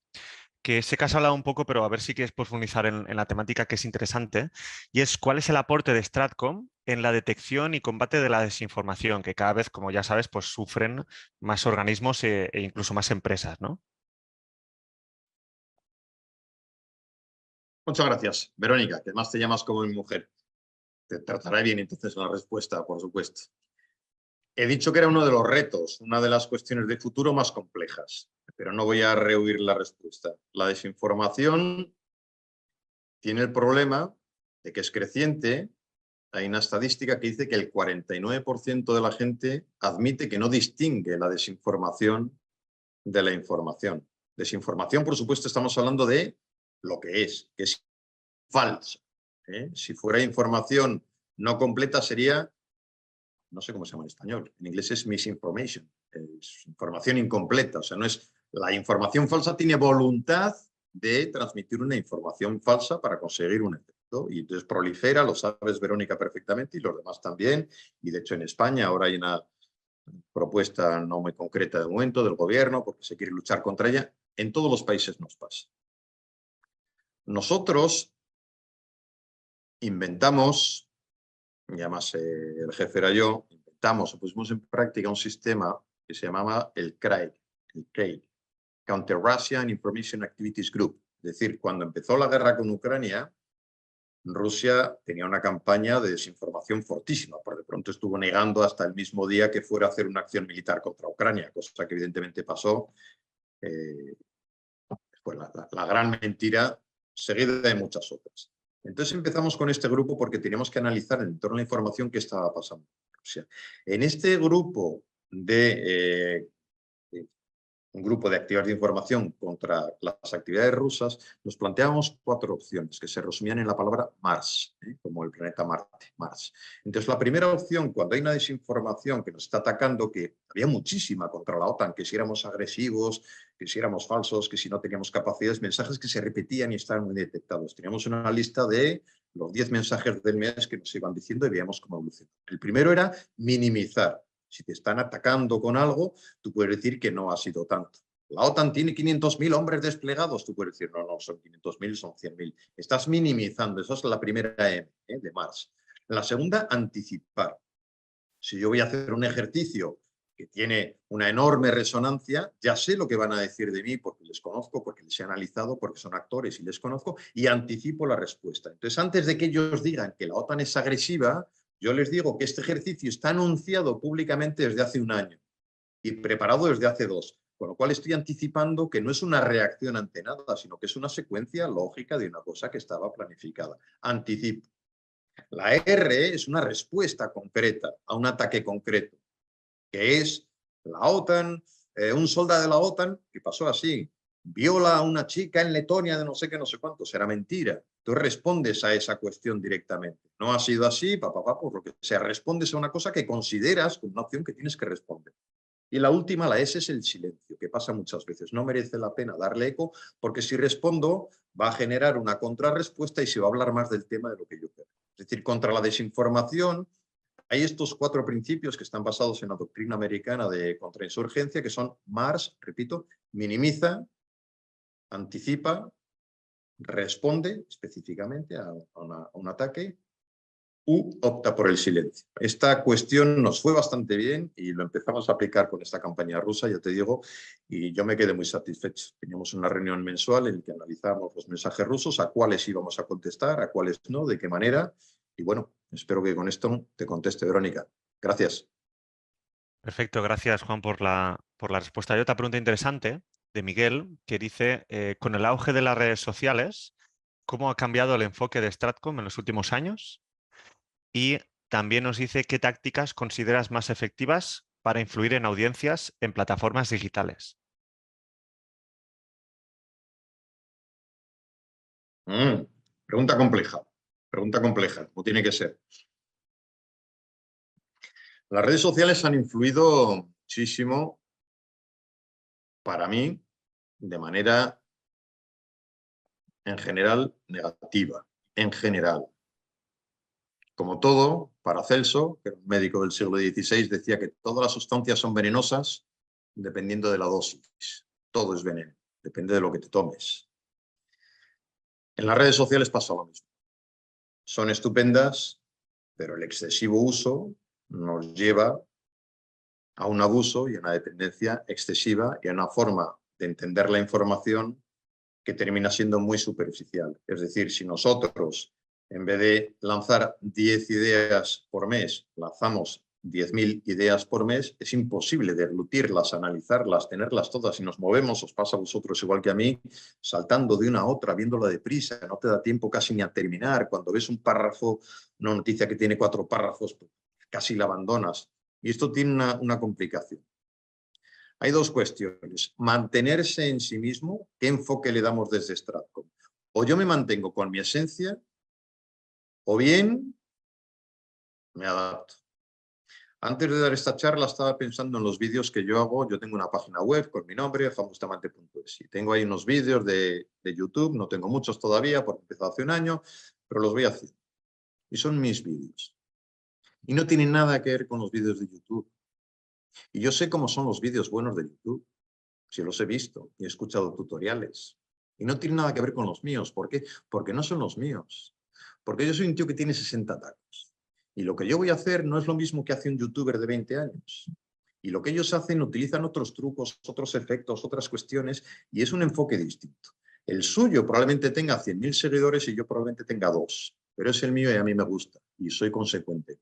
que sé que has hablado un poco, pero a ver si quieres profundizar en la temática que es interesante, y es cuál es el aporte de Stratcom en la detección y combate de la desinformación, que cada vez, como ya sabes, pues sufren más organismos e incluso más empresas, ¿no? Muchas gracias, Verónica, que más te llamas como mi mujer. Te trataré bien entonces la respuesta, por supuesto. He dicho que era uno de los retos, una de las cuestiones de futuro más complejas, pero no voy a rehuir la respuesta. La desinformación tiene el problema de que es creciente. Hay una estadística que dice que el 49% de la gente admite que no distingue la desinformación de la información. Desinformación, por supuesto, estamos hablando de lo que es falso. Si fuera información no completa sería, no sé cómo se llama en español, en inglés es misinformation, es información incompleta, o sea, no es, la información falsa tiene voluntad de transmitir una información falsa para conseguir un efecto, y entonces prolifera, lo sabes Verónica perfectamente y los demás también, y de hecho en España ahora hay una propuesta no muy concreta de momento del gobierno porque se quiere luchar contra ella, en todos los países nos pasa. Nosotros inventamos, y además el jefe era yo, inventamos o pusimos en práctica un sistema que se llamaba el CRAIG, Counter Russia and Information Activities Group. Es decir, cuando empezó la guerra con Ucrania, Rusia tenía una campaña de desinformación fortísima, porque de pronto estuvo negando hasta el mismo día que fuera a hacer una acción militar contra Ucrania, cosa que evidentemente pasó. Pues la gran mentira, seguida de muchas otras. Entonces empezamos con este grupo porque teníamos que analizar en torno a la información que estaba pasando. O sea, en este grupo de un grupo de actividades de información contra las actividades rusas, nos planteábamos 4 opciones que se resumían en la palabra Mars, como el planeta Marte, Mars. Entonces, la primera opción, cuando hay una desinformación que nos está atacando, que había muchísima contra la OTAN, que si éramos agresivos, que si éramos falsos, que si no teníamos capacidades, mensajes que se repetían y estaban muy detectados. Teníamos una lista de los 10 mensajes del mes que nos iban diciendo y veíamos cómo evolucionaba. El primero era minimizar. Si te están atacando con algo, tú puedes decir que no ha sido tanto. La OTAN tiene 500.000 hombres desplegados. Tú puedes decir, no, no, son 500.000, son 100.000. Estás minimizando. Esa es la primera M de Mars. La segunda, anticipar. Si yo voy a hacer un ejercicio que tiene una enorme resonancia, ya sé lo que van a decir de mí porque les conozco, porque les he analizado, porque son actores y les conozco, y anticipo la respuesta. Entonces, antes de que ellos digan que la OTAN es agresiva, yo les digo que este ejercicio está anunciado públicamente desde hace 1 año y preparado desde hace 2, con lo cual estoy anticipando que no es una reacción ante nada, sino que es una secuencia lógica de una cosa que estaba planificada. Anticipo. La R es una respuesta concreta a un ataque concreto, que es la OTAN, un soldado de la OTAN, que pasó así, viola a una chica en Letonia de no sé qué, no sé cuánto, será mentira. Tú respondes a esa cuestión directamente. No ha sido así, por lo que sea, respondes a una cosa que consideras como una opción que tienes que responder. Y la última, la S, es el silencio, que pasa muchas veces. No merece la pena darle eco, porque si respondo va a generar una contrarrespuesta y se va a hablar más del tema de lo que yo quiero. Es decir, contra la desinformación hay estos 4 principios que están basados en la doctrina americana de contrainsurgencia, que son Mars, repito, minimiza, anticipa, responde específicamente a un ataque, u opta por el silencio. Esta cuestión nos fue bastante bien y lo empezamos a aplicar con esta campaña rusa, ya te digo, y yo me quedé muy satisfecho. Teníamos una reunión mensual en la que analizábamos los mensajes rusos, a cuáles íbamos a contestar, a cuáles no, de qué manera, Y bueno, espero que con esto te conteste, Verónica. Gracias. Perfecto, gracias Juan por la respuesta. Hay otra pregunta interesante de Miguel que dice, con el auge de las redes sociales, ¿cómo ha cambiado el enfoque de Stratcom en los últimos años? Y también nos dice qué tácticas consideras más efectivas para influir en audiencias en plataformas digitales. Pregunta compleja, como tiene que ser. Las redes sociales han influido muchísimo, para mí, de manera, en general, negativa. En general. Como todo, Paracelso, que era un médico del siglo XVI, decía que todas las sustancias son venenosas dependiendo de la dosis. Todo es veneno, depende de lo que te tomes. En las redes sociales pasa lo mismo. Son estupendas, pero el excesivo uso nos lleva a un abuso y a una dependencia excesiva y a una forma de entender la información que termina siendo muy superficial. Es decir, si nosotros, en vez de lanzar 10 ideas por mes, lanzamos 10.000 ideas por mes, es imposible deglutirlas, analizarlas, tenerlas todas. Si nos movemos, os pasa a vosotros igual que a mí, saltando de una a otra, viéndola deprisa, no te da tiempo casi ni a terminar. Cuando ves un párrafo, una noticia que tiene 4 párrafos, casi la abandonas. Y esto tiene una complicación. Hay dos cuestiones. Mantenerse en sí mismo, ¿qué enfoque le damos desde Stratcom? O yo me mantengo con mi esencia, o bien me adapto. Antes de dar esta charla estaba pensando en los vídeos que yo hago. Yo tengo una página web con mi nombre, juanbustamante.es. Y tengo ahí unos vídeos de YouTube, no tengo muchos todavía porque empezó hace un año, pero los voy haciendo. Y son mis vídeos. Y no tienen nada que ver con los vídeos de YouTube. Y yo sé cómo son los vídeos buenos de YouTube. Si los he visto y he escuchado tutoriales. Y no tiene nada que ver con los míos. ¿Por qué? Porque no son los míos. Porque yo soy un tío que tiene 60 tacos. Y lo que yo voy a hacer no es lo mismo que hace un youtuber de 20 años. Y lo que ellos hacen, utilizan otros trucos, otros efectos, otras cuestiones, y es un enfoque distinto. El suyo probablemente tenga 100.000 seguidores y yo probablemente tenga 2. Pero es el mío y a mí me gusta. Y soy consecuente.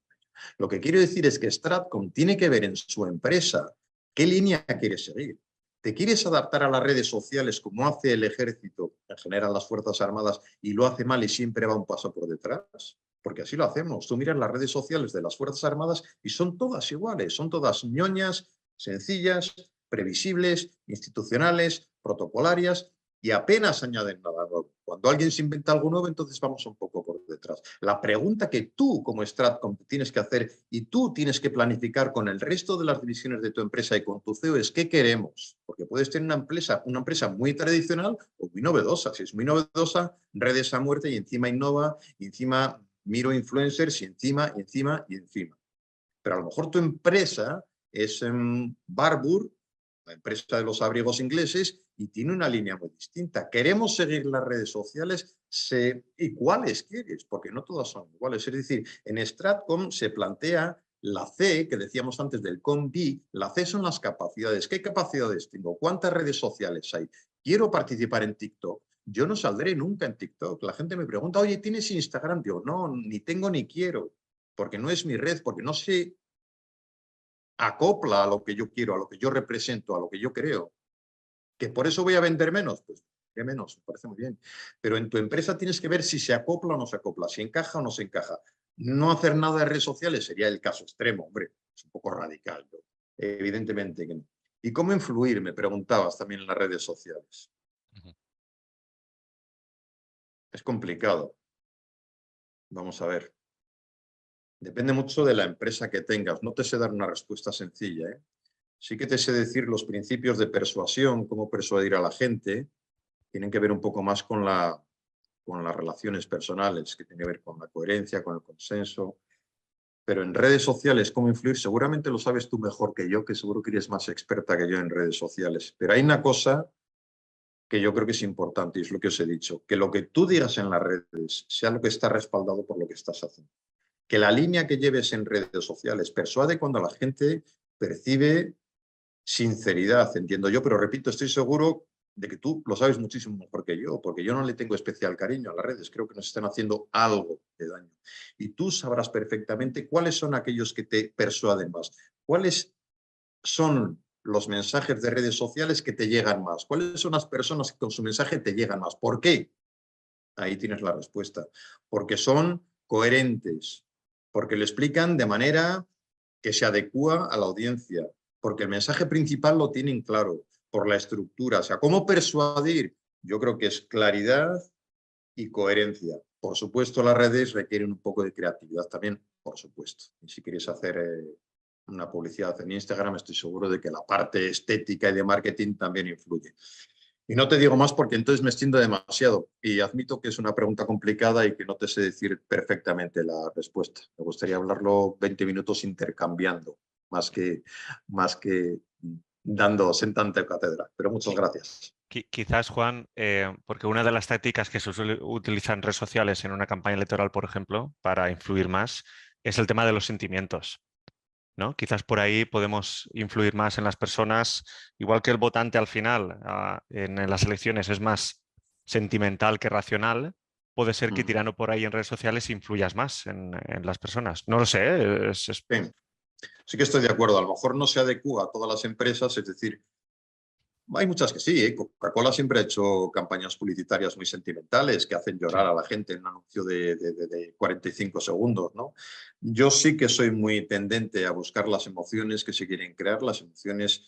Lo que quiero decir es que Stratcom tiene que ver en su empresa qué línea quiere seguir. ¿Te quieres adaptar a las redes sociales como hace el ejército, en general las Fuerzas Armadas, y lo hace mal y siempre va un paso por detrás? Porque así lo hacemos. Tú miras las redes sociales de las Fuerzas Armadas y son todas iguales, son todas ñoñas, sencillas, previsibles, institucionales, protocolarias, y apenas añaden nada nuevo. Cuando alguien se inventa algo nuevo, entonces vamos un poco por detrás. La pregunta que tú como Stratcom tienes que hacer y tú tienes que planificar con el resto de las divisiones de tu empresa y con tu CEO es ¿qué queremos? Porque puedes tener una empresa muy tradicional o muy novedosa. Si es muy novedosa, redes a muerte y encima innova, y encima miro influencers y encima, y encima, y encima. Pero a lo mejor tu empresa es Barbour, la empresa de los abrigos ingleses, y tiene una línea muy distinta. Queremos seguir las redes sociales, ¿y cuáles quieres? Porque no todas son iguales. Es decir, en Stratcom se plantea la C, que decíamos antes del COM-B, la C son las capacidades. ¿Qué capacidades tengo? ¿Cuántas redes sociales hay? Quiero participar en TikTok. Yo no saldré nunca en TikTok. La gente me pregunta, oye, ¿tienes Instagram? Digo, no, ni tengo ni quiero, porque no es mi red, porque no se acopla a lo que yo quiero, a lo que yo represento, a lo que yo creo. ¿Que por eso voy a vender menos? Pues qué menos, me parece muy bien. Pero en tu empresa tienes que ver si se acopla o no se acopla, si encaja o no se encaja. No hacer nada de redes sociales sería el caso extremo, hombre, es un poco radical, ¿no? Evidentemente que no. ¿Y cómo influir? Me preguntabas también en las redes sociales. Es complicado. Vamos a ver. Depende mucho de la empresa que tengas. No te sé dar una respuesta sencilla, ¿eh? Sí que te sé decir los principios de persuasión, cómo persuadir a la gente. Tienen que ver un poco más con las relaciones personales, que tiene que ver con la coherencia, con el consenso. Pero en redes sociales, ¿cómo influir? Seguramente lo sabes tú mejor que yo, que seguro que eres más experta que yo en redes sociales. Pero hay una cosa que yo creo que es importante, y es lo que os he dicho, que lo que tú digas en las redes sea lo que está respaldado por lo que estás haciendo. Que la línea que lleves en redes sociales persuade cuando la gente percibe sinceridad, entiendo yo, pero repito, estoy seguro de que tú lo sabes muchísimo mejor que yo, porque yo no le tengo especial cariño a las redes, creo que nos están haciendo algo de daño. Y tú sabrás perfectamente cuáles son aquellos que te persuaden más, cuáles son los mensajes de redes sociales que te llegan más, cuáles son las personas que con su mensaje te llegan más. ¿Por qué? Ahí tienes la respuesta. Porque son coherentes, porque lo explican de manera que se adecúa a la audiencia, porque el mensaje principal lo tienen claro, por la estructura. O sea, ¿cómo persuadir? Yo creo que es claridad y coherencia. Por supuesto, las redes requieren un poco de creatividad también, por supuesto. Y si quieres hacer una publicidad en Instagram, estoy seguro de que la parte estética y de marketing también influye. Y no te digo más porque entonces me extiendo demasiado y admito que es una pregunta complicada y que no te sé decir perfectamente la respuesta. Me gustaría hablarlo 20 minutos intercambiando, más que dando sentante cátedra. Pero muchas gracias. Quizás, Juan, porque una de las tácticas que se suele utilizar en redes sociales en una campaña electoral, por ejemplo, para influir más, es el tema de los sentimientos, ¿no? Quizás por ahí podemos influir más en las personas, igual que el votante al final en las elecciones es más sentimental que racional, puede ser que tirando por ahí en redes sociales influyas más en las personas. No lo sé, Sí, sí que estoy de acuerdo. A lo mejor no se adecúa a todas las empresas, es decir, hay muchas que sí, ¿eh? Coca-Cola siempre ha hecho campañas publicitarias muy sentimentales que hacen llorar sí. a la gente en un anuncio de 45 segundos, ¿no? Yo sí que soy muy tendente a buscar las emociones que se quieren crear. Las emociones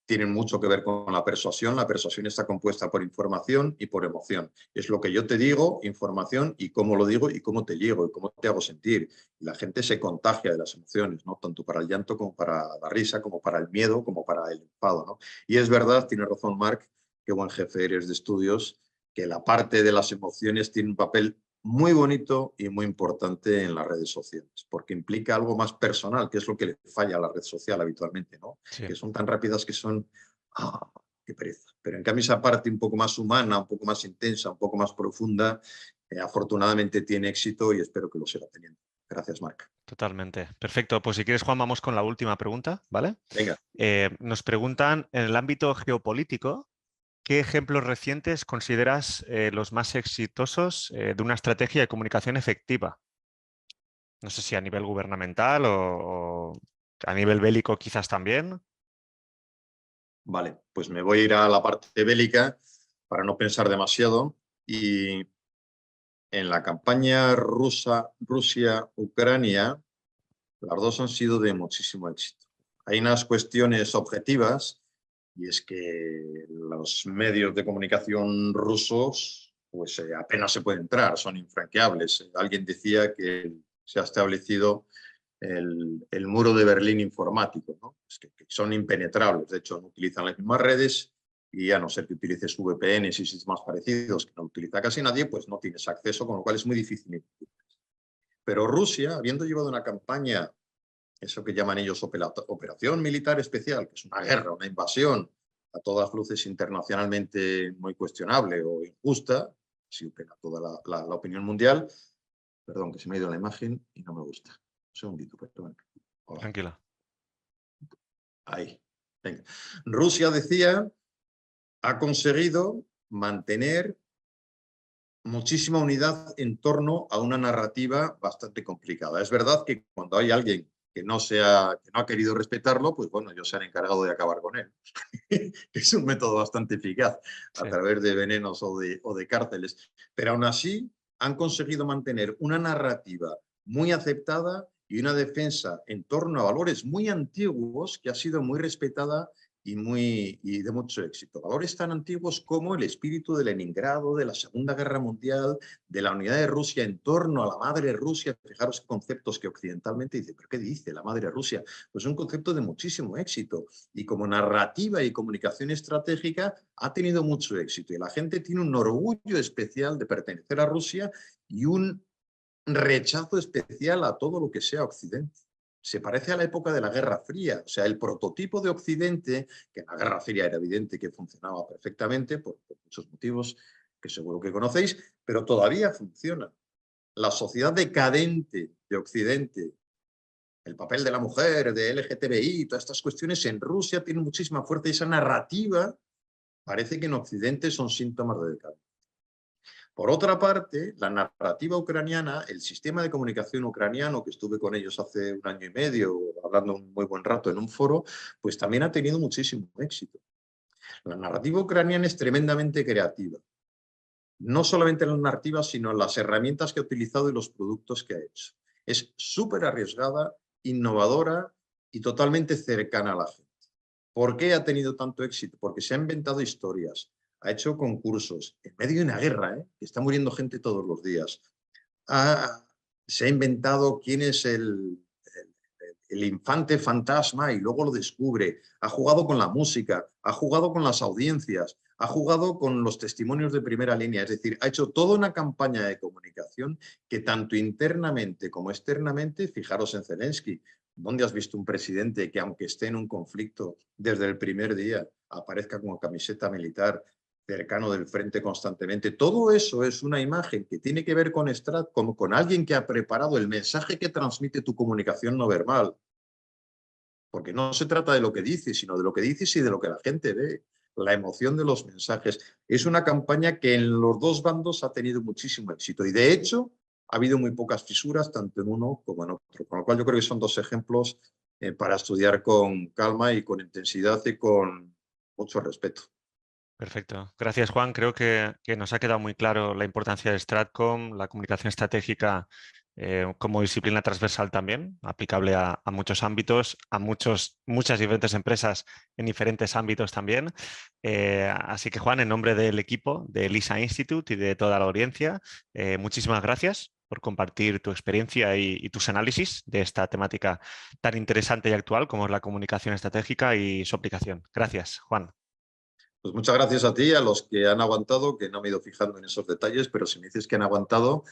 tienen mucho que ver con la persuasión. La persuasión está compuesta por información y por emoción. Es lo que yo te digo, información, y cómo lo digo y cómo te llego y cómo te hago sentir. Y la gente se contagia de las emociones, ¿no? Tanto para el llanto como para la risa, como para el miedo, como para el enfado, ¿no? Y es verdad, tiene razón Marc, qué buen jefe eres de estudios, que la parte de las emociones tiene un papel muy bonito y muy importante en las redes sociales, porque implica algo más personal, que es lo que le falla a la red social habitualmente, ¿no? Sí. Que son tan rápidas que son, qué pereza. Pero en cambio esa parte un poco más humana, un poco más intensa, un poco más profunda, afortunadamente tiene éxito y espero que lo siga teniendo. Gracias, Marc. Totalmente. Perfecto. Pues si quieres, Juan, vamos con la última pregunta, ¿vale? Venga. Nos preguntan, en el ámbito geopolítico, ¿qué ejemplos recientes consideras los más exitosos de una estrategia de comunicación efectiva? No sé si a nivel gubernamental o a nivel bélico quizás también. Vale, pues me voy a ir a la parte bélica para no pensar demasiado y en la campaña Rusia-Ucrania, las dos han sido de muchísimo éxito. Hay unas cuestiones objetivas y es que los medios de comunicación rusos pues apenas se puede entrar, son infranqueables. Alguien decía que se ha establecido el muro de Berlín informático, ¿no? Es que son impenetrables, de hecho no utilizan las mismas redes y a no ser que utilices VPNs y sistemas parecidos que no utiliza casi nadie, pues no tienes acceso, con lo cual es muy difícil. Pero Rusia, habiendo llevado una campaña, eso que llaman ellos operación militar especial, que es una guerra, una invasión, a todas luces internacionalmente muy cuestionable o injusta, si opera toda la opinión mundial. Perdón, que se me ha ido la imagen y no me gusta. Un segundito, perdón. Hola. Tranquila. Ahí. Venga. Rusia, decía, ha conseguido mantener muchísima unidad en torno a una narrativa bastante complicada. Es verdad que cuando hay alguien que no ha querido respetarlo, pues bueno, ellos se han encargado de acabar con él. Es un método bastante eficaz a Sí. través de venenos o de cárceles. Pero aún así han conseguido mantener una narrativa muy aceptada y una defensa en torno a valores muy antiguos que ha sido muy respetada y de mucho éxito. Valores tan antiguos como el espíritu de Leningrado, de la Segunda Guerra Mundial, de la unidad de Rusia en torno a la madre Rusia. Fijaros conceptos que occidentalmente dice, ¿pero qué dice la madre Rusia? Pues un concepto de muchísimo éxito y como narrativa y comunicación estratégica ha tenido mucho éxito y la gente tiene un orgullo especial de pertenecer a Rusia y un rechazo especial a todo lo que sea Occidente. Se parece a la época de la Guerra Fría, o sea, el prototipo de Occidente, que en la Guerra Fría era evidente que funcionaba perfectamente por muchos motivos que seguro que conocéis, pero todavía funciona. La sociedad decadente de Occidente, el papel de la mujer, de LGTBI, todas estas cuestiones en Rusia tienen muchísima fuerza y esa narrativa parece que en Occidente son síntomas de decadencia. Por otra parte, la narrativa ucraniana, el sistema de comunicación ucraniano, que estuve con ellos hace 1 año y medio, hablando un muy buen rato en un foro, pues también ha tenido muchísimo éxito. La narrativa ucraniana es tremendamente creativa. No solamente en la narrativa, sino en las herramientas que ha utilizado y los productos que ha hecho. Es súper arriesgada, innovadora y totalmente cercana a la gente. ¿Por qué ha tenido tanto éxito? Porque se ha inventado historias, ha hecho concursos, en medio de una guerra, que está muriendo gente todos los días. Se ha inventado quién es el infante fantasma y luego lo descubre. Ha jugado con la música, ha jugado con las audiencias, ha jugado con los testimonios de primera línea. Es decir, ha hecho toda una campaña de comunicación que tanto internamente como externamente, fijaros en Zelensky, ¿dónde has visto un presidente que aunque esté en un conflicto desde el primer día aparezca con camiseta militar, cercano del frente constantemente? Todo eso es una imagen que tiene que ver con como con alguien que ha preparado el mensaje que transmite tu comunicación no verbal. Porque no se trata de lo que dices, sino de lo que dices y de lo que la gente ve. La emoción de los mensajes. Es una campaña que en los dos bandos ha tenido muchísimo éxito y de hecho ha habido muy pocas fisuras tanto en uno como en otro. Con lo cual yo creo que son dos ejemplos para estudiar con calma y con intensidad y con mucho respeto. Perfecto. Gracias, Juan. Creo que nos ha quedado muy claro la importancia de Stratcom, la comunicación estratégica como disciplina transversal también, aplicable a muchos ámbitos, a muchas diferentes empresas en diferentes ámbitos también. Así que, Juan, en nombre del equipo de LISA Institute y de toda la audiencia, muchísimas gracias por compartir tu experiencia y tus análisis de esta temática tan interesante y actual como es la comunicación estratégica y su aplicación. Gracias, Juan. Pues muchas gracias a ti, a los que han aguantado, que no me he ido fijando en esos detalles, pero si me dices que han aguantado,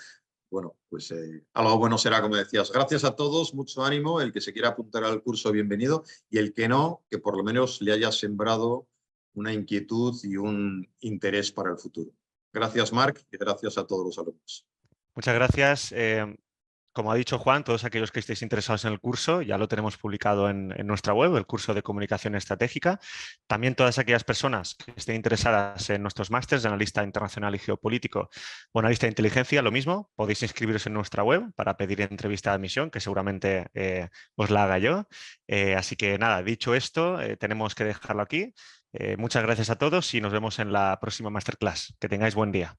bueno, pues algo bueno será, como decías. Gracias a todos, mucho ánimo. El que se quiera apuntar al curso, bienvenido. Y el que no, que por lo menos le haya sembrado una inquietud y un interés para el futuro. Gracias, Marc, y gracias a todos los alumnos. Muchas gracias. Como ha dicho Juan, todos aquellos que estéis interesados en el curso, ya lo tenemos publicado en nuestra web, el curso de comunicación estratégica. También todas aquellas personas que estén interesadas en nuestros másteres de analista internacional y geopolítico o analista de inteligencia, lo mismo, podéis inscribiros en nuestra web para pedir entrevista de admisión, que seguramente os la haga yo. Así que nada, dicho esto, tenemos que dejarlo aquí. Muchas gracias a todos y nos vemos en la próxima masterclass. Que tengáis buen día.